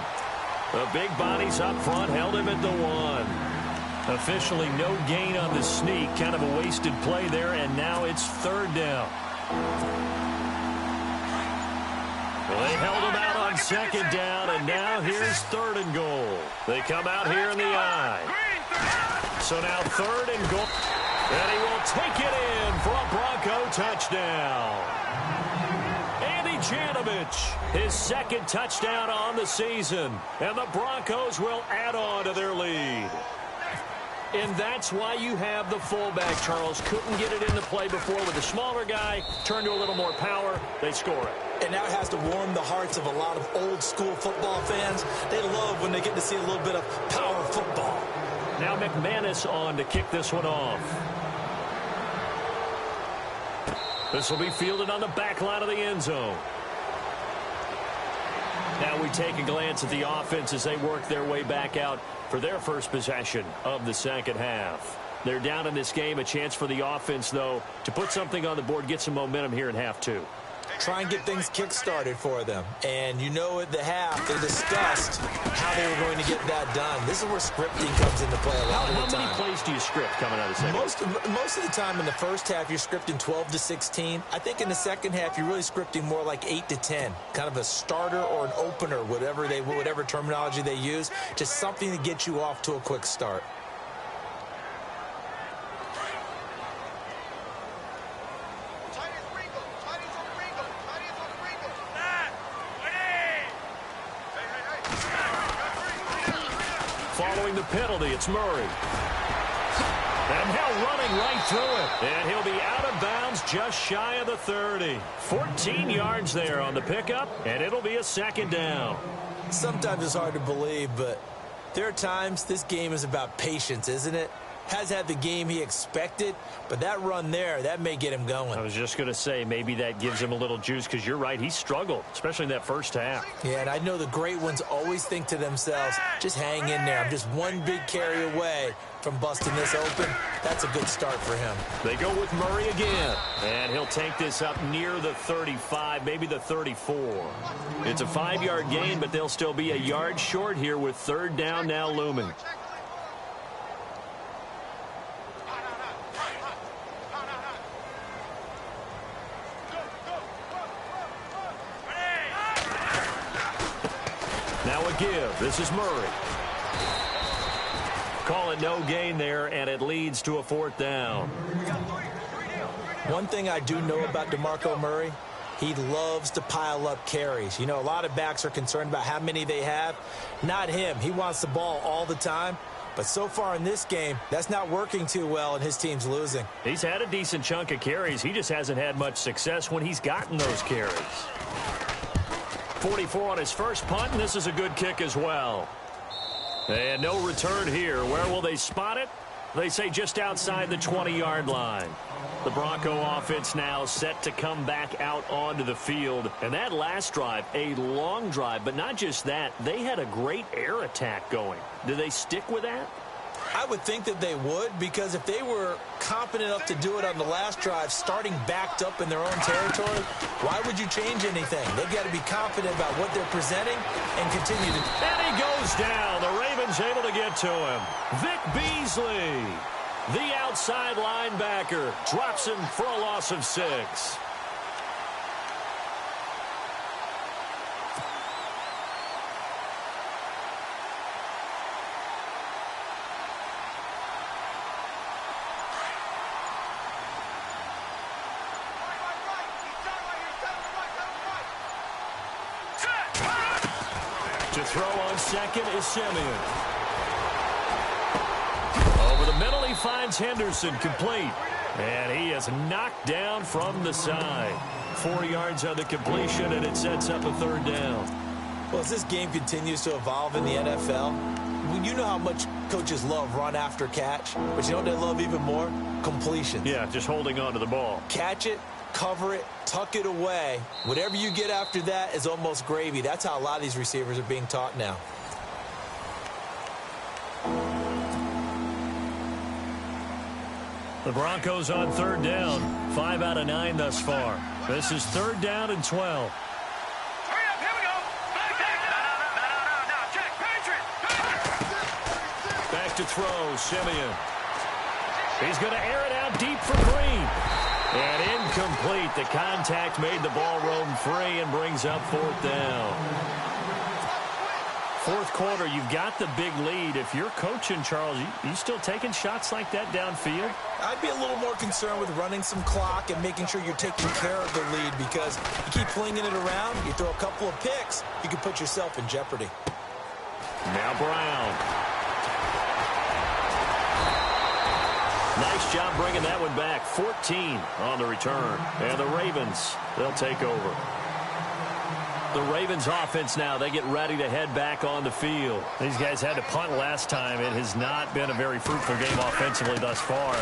The big bodies up front held him at the 1. Officially no gain on the sneak. Kind of a wasted play there, and now it's 3rd down. Well, they held him out on 2nd down, and now here's 3rd and goal. They come out here in the I. So now 3rd and goal. And he will take it in for a Bronco touchdown. Andy Janovich, his 2nd touchdown on the season. And the Broncos will add on to their lead. And that's why you have the fullback, Charles. Couldn't get it into play before with a smaller guy. Turned to a little more power. They score it. And now it has to warm the hearts of a lot of old-school football fans. They love when they get to see a little bit of power football. Now McManus on to kick this one off. This will be fielded on the back line of the end zone. Now we take a glance at the offense as they work their way back out for their first possession of the 2nd half. They're down in this game. A chance for the offense, though, to put something on the board, get some momentum here in half 2. Try and get things kick-started for them. And you know at the half, they discussed how they were going to get that done. This is where scripting comes into play a lot of the time. How many plays do you script coming out of the second? Most of the time in the first half, you're scripting 12 to 16. I think in the second half, you're really scripting more like 8 to 10. Kind of a starter or an opener, whatever terminology they use. Just something to get you off to a quick start. Following the penalty, it's Murray. And now running right through it. And he'll be out of bounds just shy of the 30. 14 yards there on the pickup, and it'll be a 2nd down. Sometimes it's hard to believe, but there are times this game is about patience, isn't it? Has had the game he expected, but that run there, that may get him going. I was just going to say, maybe that gives him a little juice, because you're right, he struggled, especially in that first half. Yeah, and I know the great ones always think to themselves, just hang in there. I'm just one big carry away from busting this open. That's a good start for him. They go with Murray again, and he'll take this up near the 35, maybe the 34. It's a 5-yard gain, but they'll still be a yard short here with 3rd down now looming. Now a give. This is Murray. Call it no gain there, and it leads to a 4th down. One thing I do know about DeMarco Murray, he loves to pile up carries. You know, a lot of backs are concerned about how many they have. Not him. He wants the ball all the time. But so far in this game, that's not working too well, and his team's losing. He's had a decent chunk of carries. He just hasn't had much success when he's gotten those carries. 44 on his first punt, and this is a good kick as well. And no return here. Where will they spot it? They say just outside the 20-yard line. The Bronco offense now set to come back out onto the field. And that last drive, a long drive, but not just that. They had a great air attack going. Do they stick with that? I would think that they would, because if they were confident enough to do it on the last drive, starting backed up in their own territory, why would you change anything? They've got to be confident about what they're presenting and continue to. And he goes down. The Ravens able to get to him. Vic Beasley, the outside linebacker, drops him for a loss of 6. To throw on second is Simeon. Over the middle, he finds Henderson, complete. And he is knocked down from the side. 4 yards on the completion, and it sets up a third down. Well, as this game continues to evolve in the NFL, you know how much coaches love run after catch, but you know what they love even more? Completion. Yeah, just holding on to the ball. Catch it, cover it, tuck it away. Whatever you get after that is almost gravy. That's how a lot of these receivers are being taught now. The Broncos on third down. 5 out of 9 thus far. This is third down and 12. Back to throw, Simeon. He's going to air it out deep for Green. And incomplete. The contact made the ball roam free and brings up fourth down. Fourth quarter, you've got the big lead. If you're coaching, Charles, you still taking shots like that downfield? I'd be a little more concerned with running some clock and making sure you're taking care of the lead, because you keep flinging it around, you throw a couple of picks, you can put yourself in jeopardy. Now Brown. Nice job bringing that one back. 14 on the return. And the Ravens, they'll take over. The Ravens offense now, they get ready to head back on the field. These guys had to punt last time. It has not been a very fruitful game offensively thus far.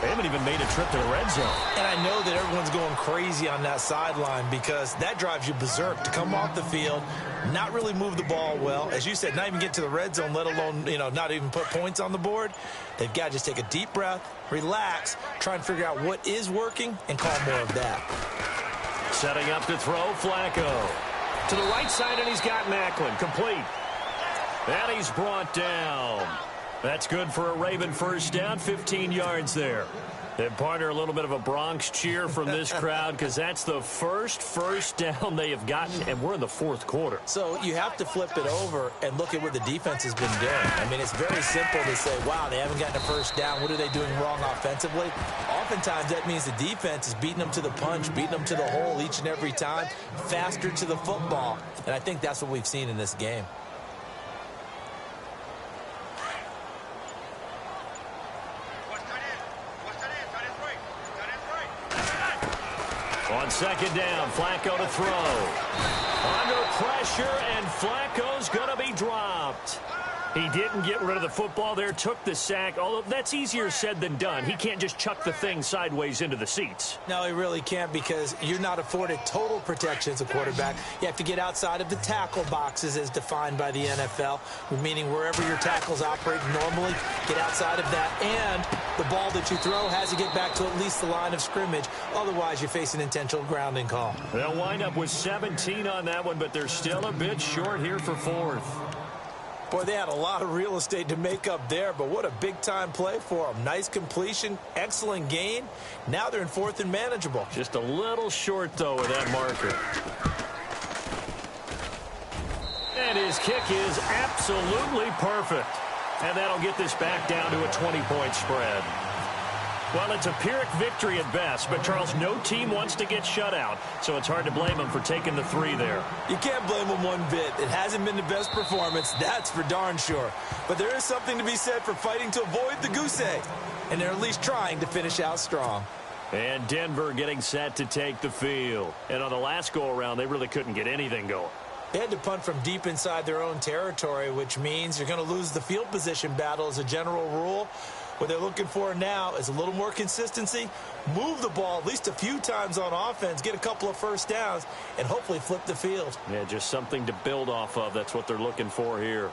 They haven't even made a trip to the red zone. And I know that everyone's going crazy on that sideline, because that drives you berserk to come off the field, not really move the ball well. As you said, not even get to the red zone, let alone, not even put points on the board. They've got to just take a deep breath, relax, try and figure out what is working, and call more of that. Setting up to throw, Flacco. To the right side, and he's got Macklin. Complete. And he's brought down. That's good for a Raven first down, 15 yards there. And partner, a little bit of a Bronx cheer from this crowd, because that's the first down they have gotten, and we're in the fourth quarter. So you have to flip it over and look at what the defense has been doing. I mean, it's very simple to say, wow, they haven't gotten a first down. What are they doing wrong offensively? Oftentimes, that means the defense is beating them to the punch, beating them to the hole each and every time, faster to the football. And I think that's what we've seen in this game. On second down, Flacco to throw. Under pressure, and Flacco's going to be dropped. He didn't get rid of the football there, took the sack, although that's easier said than done. He can't just chuck the thing sideways into the seats. No, he really can't, because you're not afforded total protection as a quarterback. You have to get outside of the tackle boxes as defined by the NFL, meaning wherever your tackles operate normally, get outside of that, and the ball that you throw has to get back to at least the line of scrimmage. Otherwise, you face an intentional grounding call. They'll wind up with 17 on that one, but they're still a bit short here for fourth. Boy, they had a lot of real estate to make up there, but what a big-time play for them. Nice completion, excellent gain. Now they're in fourth and manageable. Just a little short, though, with that marker. And his kick is absolutely perfect. And that'll get this back down to a 20-point spread. Well, it's a Pyrrhic victory at best, but, Charles, no team wants to get shut out, so it's hard to blame them for taking the 3 there. You can't blame them one bit. It hasn't been the best performance, that's for darn sure. But there is something to be said for fighting to avoid the goose egg, and they're at least trying to finish out strong. And Denver getting set to take the field. And on the last go-around, they really couldn't get anything going. They had to punt from deep inside their own territory, which means you're going to lose the field position battle as a general rule. What they're looking for now is a little more consistency, move the ball at least a few times on offense, get a couple of first downs, and hopefully flip the field. Yeah, just something to build off of. That's what they're looking for here.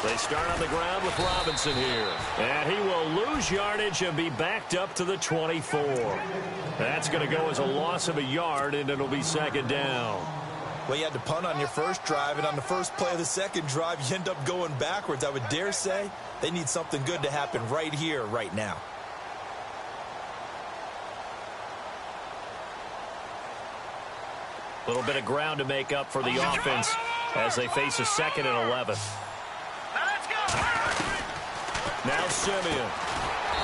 They start on the ground with Robinson here. And he will lose yardage and be backed up to the 24. That's going to go as a loss of a yard, and it'll be second down. Well, you had to punt on your first drive, and on the first play of the second drive, you end up going backwards. I would dare say they need something good to happen right here, right now. A little bit of ground to make up for the offense as they face a 2nd and 11. Now Simeon.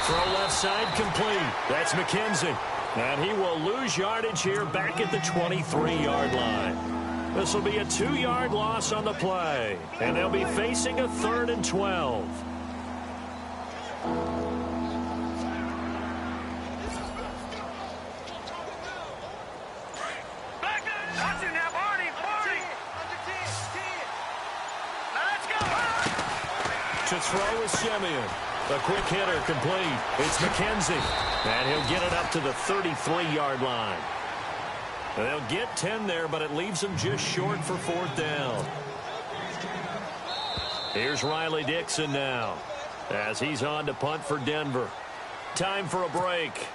Throw left side complete. That's McKenzie. And he will lose yardage here back at the 23-yard line. This will be a 2-yard loss on the play. And they'll be facing a 3rd and 12. To throw is Simeon. A quick hitter complete. It's McKenzie. And he'll get it up to the 33-yard line. And they'll get 10 there, but it leaves them just short for 4th down. Here's Riley Dixon now as he's on to punt for Denver. Time for a break.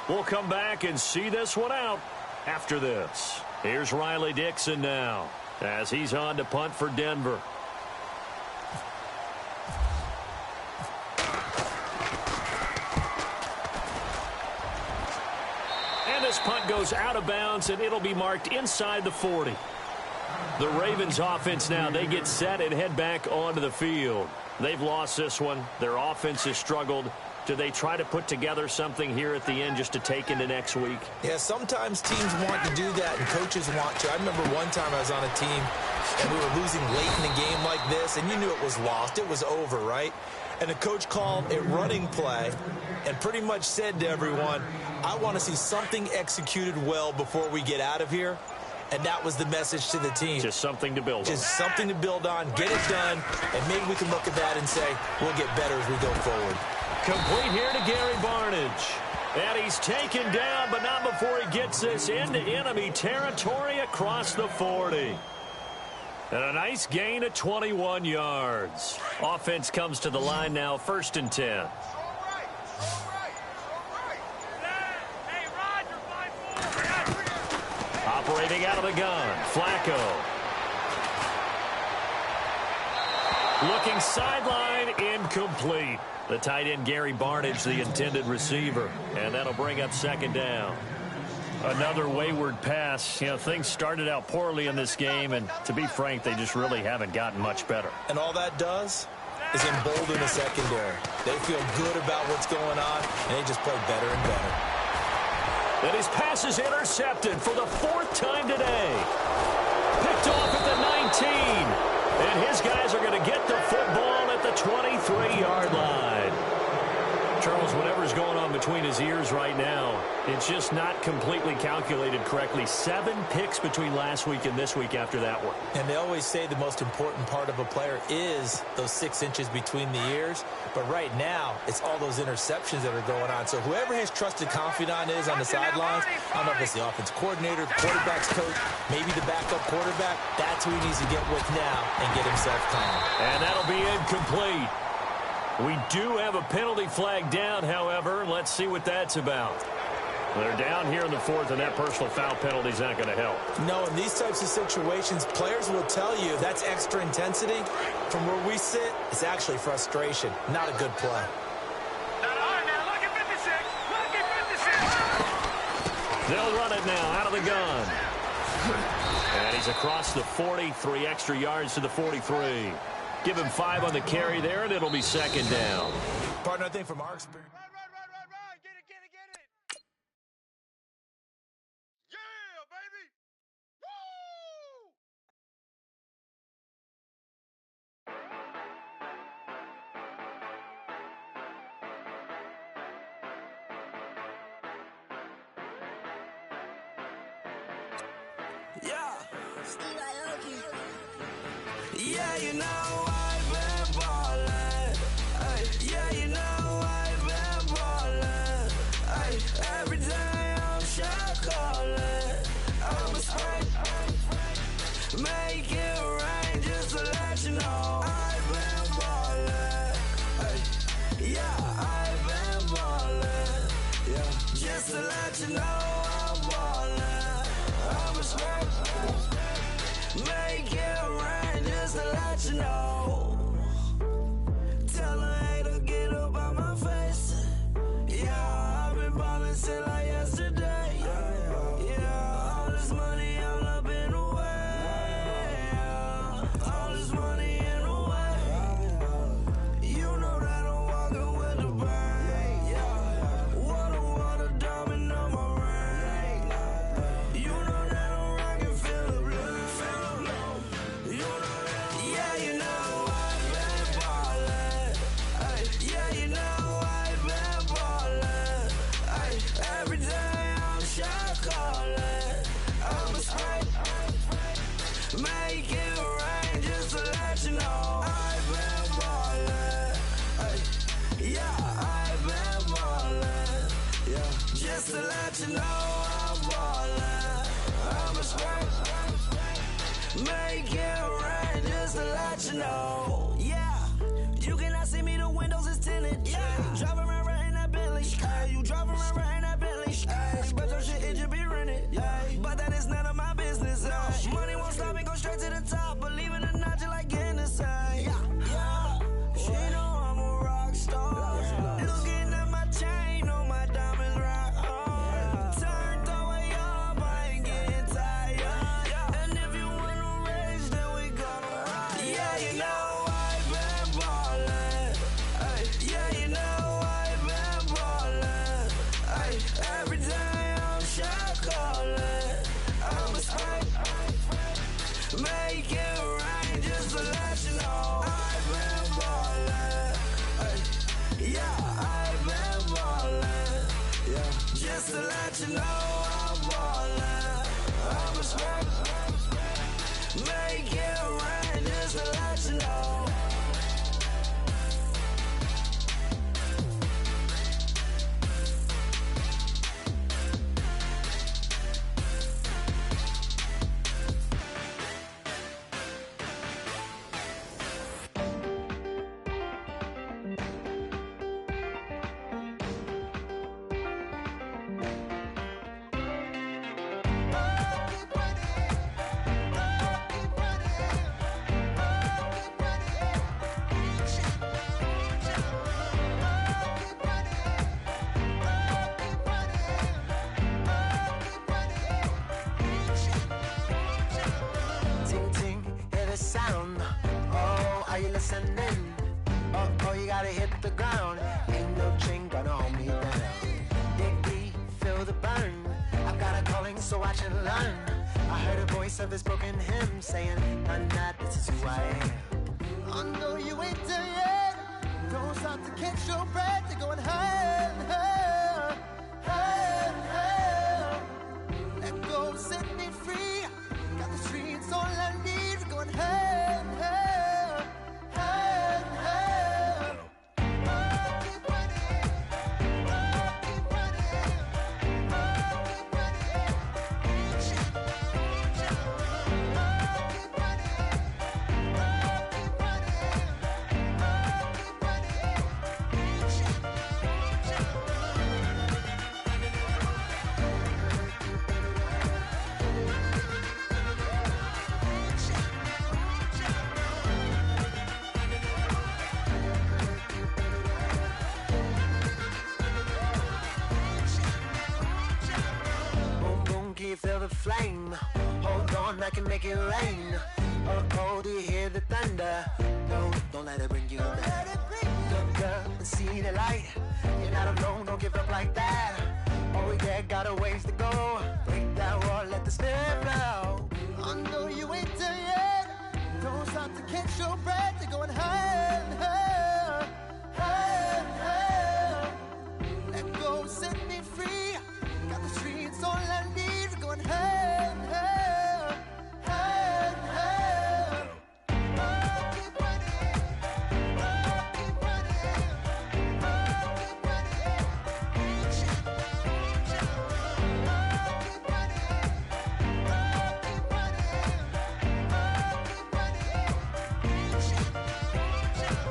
We'll come back and see this one out after this. Here's Riley Dixon now as he's on to punt for Denver. This punt goes out of bounds, and it'll be marked inside the 40. The Ravens offense now, they get set and head back onto the field. They've lost this one. Their offense has struggled. Do they try to put together something here at the end just to take into next week? Yeah, sometimes teams want to do that, and coaches want to. I remember one time I was on a team, and we were losing late in a game like this, and you knew it was lost. It was over, right? And the coach called a running play and pretty much said to everyone, I want to see something executed well before we get out of here. And that was the message to the team. Just something to build on. Just something to build on, get it done, and maybe we can look at that and say, we'll get better as we go forward. Complete here to Gary Barnidge. And he's taken down, but not before he gets this into enemy territory across the 40. And a nice gain of 21 yards. Offense comes to the line now, 1st and 10. Operating out of the gun, Flacco. Looking sideline, incomplete. The tight end, Gary Barnidge, the intended receiver. And that'll bring up 2nd down. Another wayward pass. You know, things started out poorly in this game, and to be frank, they just really haven't gotten much better. And all that does is embolden the secondary. They feel good about what's going on, and they just play better and better. And his pass is intercepted for the 4th time today. Picked off at the 19. And his guys are going to get the football at the 23-yard line. Charles, whatever's going on between his ears right now, it's just not completely calculated correctly. 7 picks between last week and this week after that one. And they always say the most important part of a player is those 6 inches between the ears. But right now, it's all those interceptions that are going on. So whoever his trusted confidant is on the sidelines, I don't know if it's the offense coordinator, the quarterback's coach, maybe the backup quarterback, that's who he needs to get with now and get himself calm. And that'll be incomplete. We do have a penalty flag down, however. Let's see what that's about. They're down here in the 4th, and that personal foul penalty is not going to help. No, in these types of situations, players will tell you that's extra intensity. From where we sit, it's actually frustration, not a good play. They'll run it now out of the gun. And he's across the 43 extra yards to the 43. Give him 5 on the carry there, and it'll be second down. Partner, I think from our experience. Yeah, you know I've been ballin'. Ay, yeah, you know I've been ballin'. Ay, every day I'm shot callin'. I'm a spray, make it rain just to let you know I've been ballin'. Ay, yeah, I've been ballin'. Yeah, just to let you know I'm ballin'. I'm a spray, make it rain just to let you know. Tell her hater get up out my face. Yeah, I've been ballin' since like yesterday. Yeah, all this money all up in the way. All this money in the way. You know that I'm walking with the bank. Yeah, water, diamond on my ring. You know that I'm rockin' feel the blue. You know that, yeah, you know I've been ballin'. Ay, yeah, you know I've been ballin'. Ay, every day I'm shot callin'. I'm a spray, make it rain just to let you know I've been ballin'. Ay, yeah, I've been ballin'. Yeah, just to let you know I'm ballin'. I'm a spray, make it rain just to let you know. Yeah, you cannot see me, the windows is tinted. Yeah, driving around right in that Bentley. Ay, you driving around right in that Bentley. Ay, but your shit, it just be rented. Yeah, but that is none of my business. Ay, money won't stop me, go straight to the top. Believe it or not, you like getting the same. Yeah, she know I'm a rock star. Looking at my chain, on my diamonds rock hard. Turned the way up, I ain't getting tired. And if you wanna race, then we gonna ride. Yeah, you know I've been ballin'. Ay, yeah, you know I've been ballin'. Ay, every day I'm shot callin'. I'm a spray, make it rain just to let you know I've been ballin'. Ay, yeah, I've been ballin'. Yeah, just to let you know I'm ballin'. I'm a spray, make it rain just to let you know. Ting ting, hear the sound. Oh, are you listening? Oh, you gotta hit the ground. Ain't no chain gonna hold me down. Dig deep, feel the burn. I've got a calling, so watch and learn. I heard a voice of this broken hymn saying, "None that this is who I am." I know you ain't there yet. Don't stop to catch your breath. You're going higher and higher, higher and higher. Let go, set me free. Got the streets all I need. We're going higher and higher, higher and higher. Keep running, keep running, keep running. Keep running, keep running. can make it rain. Oh, oh, do you hear the thunder? No, don't let it bring you down. Look up and see the light. You're not alone, don't give up like that. Oh yeah, got a ways to go. Break that wall, let the spirit flow. I know you ain't done yet. Don't stop to catch your breath. You're going higher and higher, higher and higher. Let go, set me free. Got the streets all I need. We're going higher and higher, higher and higher. Oh, keep running. Oh, keep running. Oh, keep running. Reach out, reach out. Oh, keep running. Oh, keep running. Oh, keep running. Reach out, reach out.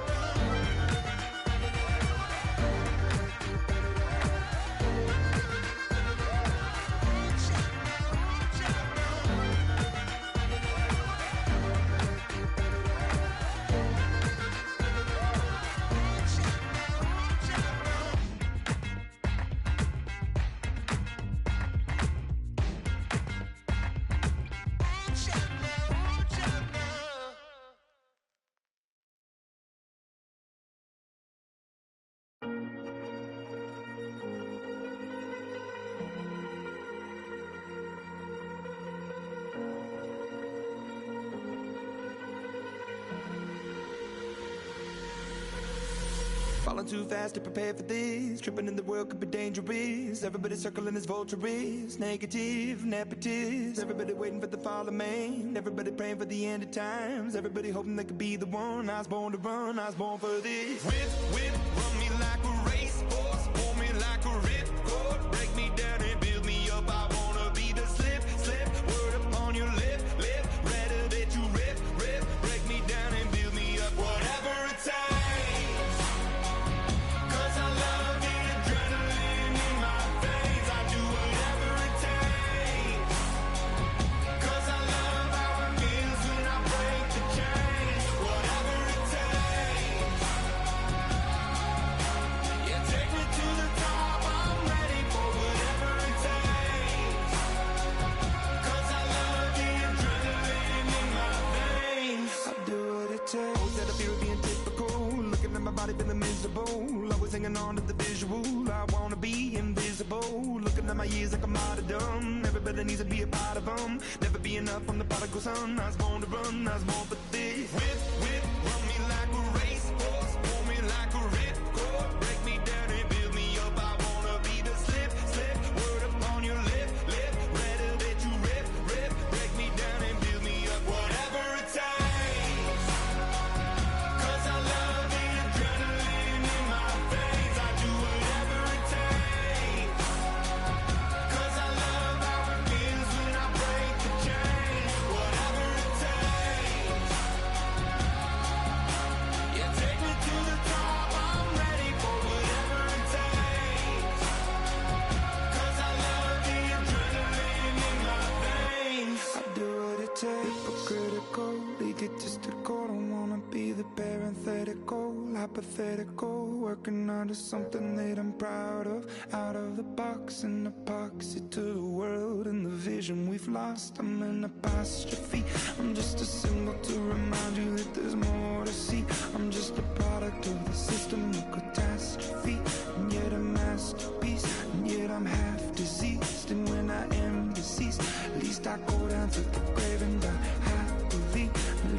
Falling too fast to prepare for this. Tripping in the world could be dangerous. Everybody circling as vultures. Negative, nepotist. Everybody waiting for the fall of man. Everybody praying for the end of times. Everybody hoping they could be the one. I was born to run, I was born for this. Whip, whip, run me like a racehorse. Pull me like a ripcord. Break me down and build me up. I wanna be the slip, slip. Word upon your lip, lip. Rather that you rip, rip. Break me down and build me up. Whatever it takes. Feeling miserable, always hanging on to the visual. I wanna be invisible, looking at my years like I'm martyrdom. Everybody needs to be a part of them. Never be enough, I'm the prodigal son. I was born to run, I was born for this. Whip, whip, run me like a racehorse. Pull me like a ripcord. Break me down and build me up. I wanna be the slip, slip. Word upon your lip, lip. Rather that you rip, rip. Break me down and build me up. Whatever it takes. 'Cause I love the adrenaline in my veins. I do whatever it takes. 'Cause I love how it feels when I break the chains. Whatever it takes. Yeah, take me to the top. I'm ready for whatever it takes. 'Cause I love the adrenaline in my veins. I do what it takes, but critical, egotistical. Don't wanna be the parenthetical, hypothetical. Working under something that I'm proud of. Out of the box, an epoxy to the world and the vision we've lost. I'm an apostrophe. I'm just a symbol to remind you that there's more to see. I'm just a product of the system of catastrophe, and yet a masterpiece. And yet I'm half diseased, and when I am deceased, at least I go down to the grave and die happily.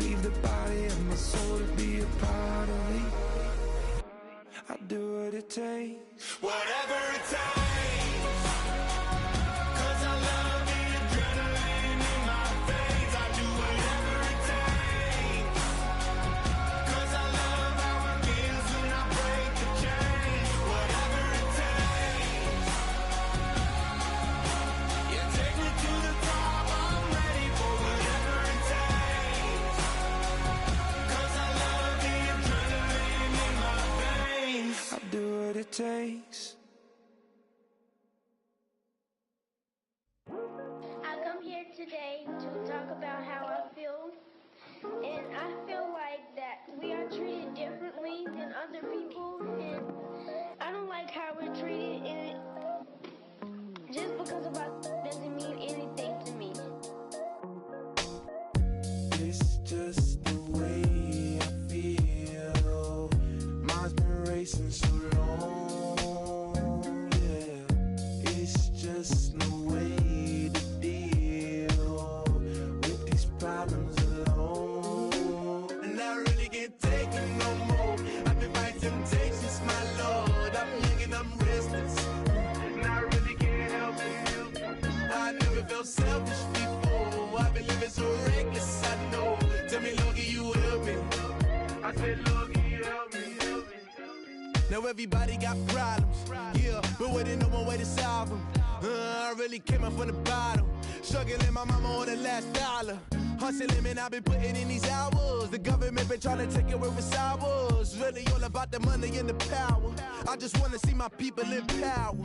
Leave the body of my soul to be a part of me. I do what it takes. Whatever it takes. 'Cause I love the adrenaline in my veins. I do whatever it takes. 'Cause I love how it feels when I break the chains. Whatever it takes. Yeah, take me to the top. I'm ready for whatever it takes. 'Cause I love the adrenaline in my veins. I do what it takes. I come here today to talk about how I feel, and I feel like that we are treated differently than other people, and I don't like how we're treated, and just because of our doesn't mean anything to me. chasing so long, yeah. It's just no way to deal with these problems alone. And I really can't take it no more. I've been fighting temptations, my Lord. I'm young and I'm restless, and I really can't help it. I never felt selfish before. I've been living so reckless, I know. Tell me, Lord, can you help me? I said, Lord, can you help me? Now everybody got problems, yeah, but waiting no one way to solve them. I really came up from the bottom, struggling my mama on the last dollar. Hustling, man, I've been putting in these hours. The government been trying to take away what's ours. Really all about the money and the power. I just wanna see my people in power.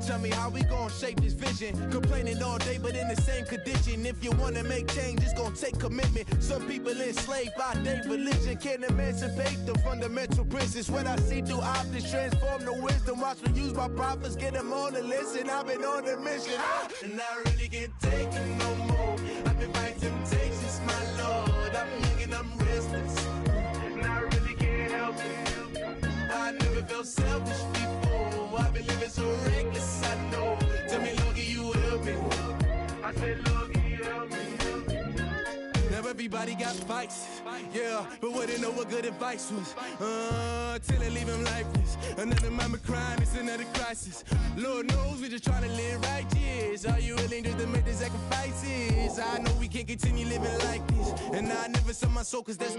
Tell me how we gon' shape this vision. Complaining all day, but in the same condition. If you wanna make change, it's gon' take commitment. Some people enslaved by their religion can't emancipate the fundamental principles. What I see through optics transform the wisdom. Watch me use my prophets, get them on the list, and I've been on a mission. And I really can't take it no more. I've been fighting temptations, my Lord. I'm young and I'm restless, and I really can't help it. I never felt selfish before. I've been living so reckless, I know. Tell me, Lord, can you help me? I said, Lord, can you help me? Now everybody got fights, yeah, but wouldn't know what good advice was. Till they leave him lifeless. Another mama crying, it's another crisis. Lord knows we just trying to live right, yes. Are you willing just to make the sacrifices? I know we can't continue living like this, and I never sell my soul, cause that's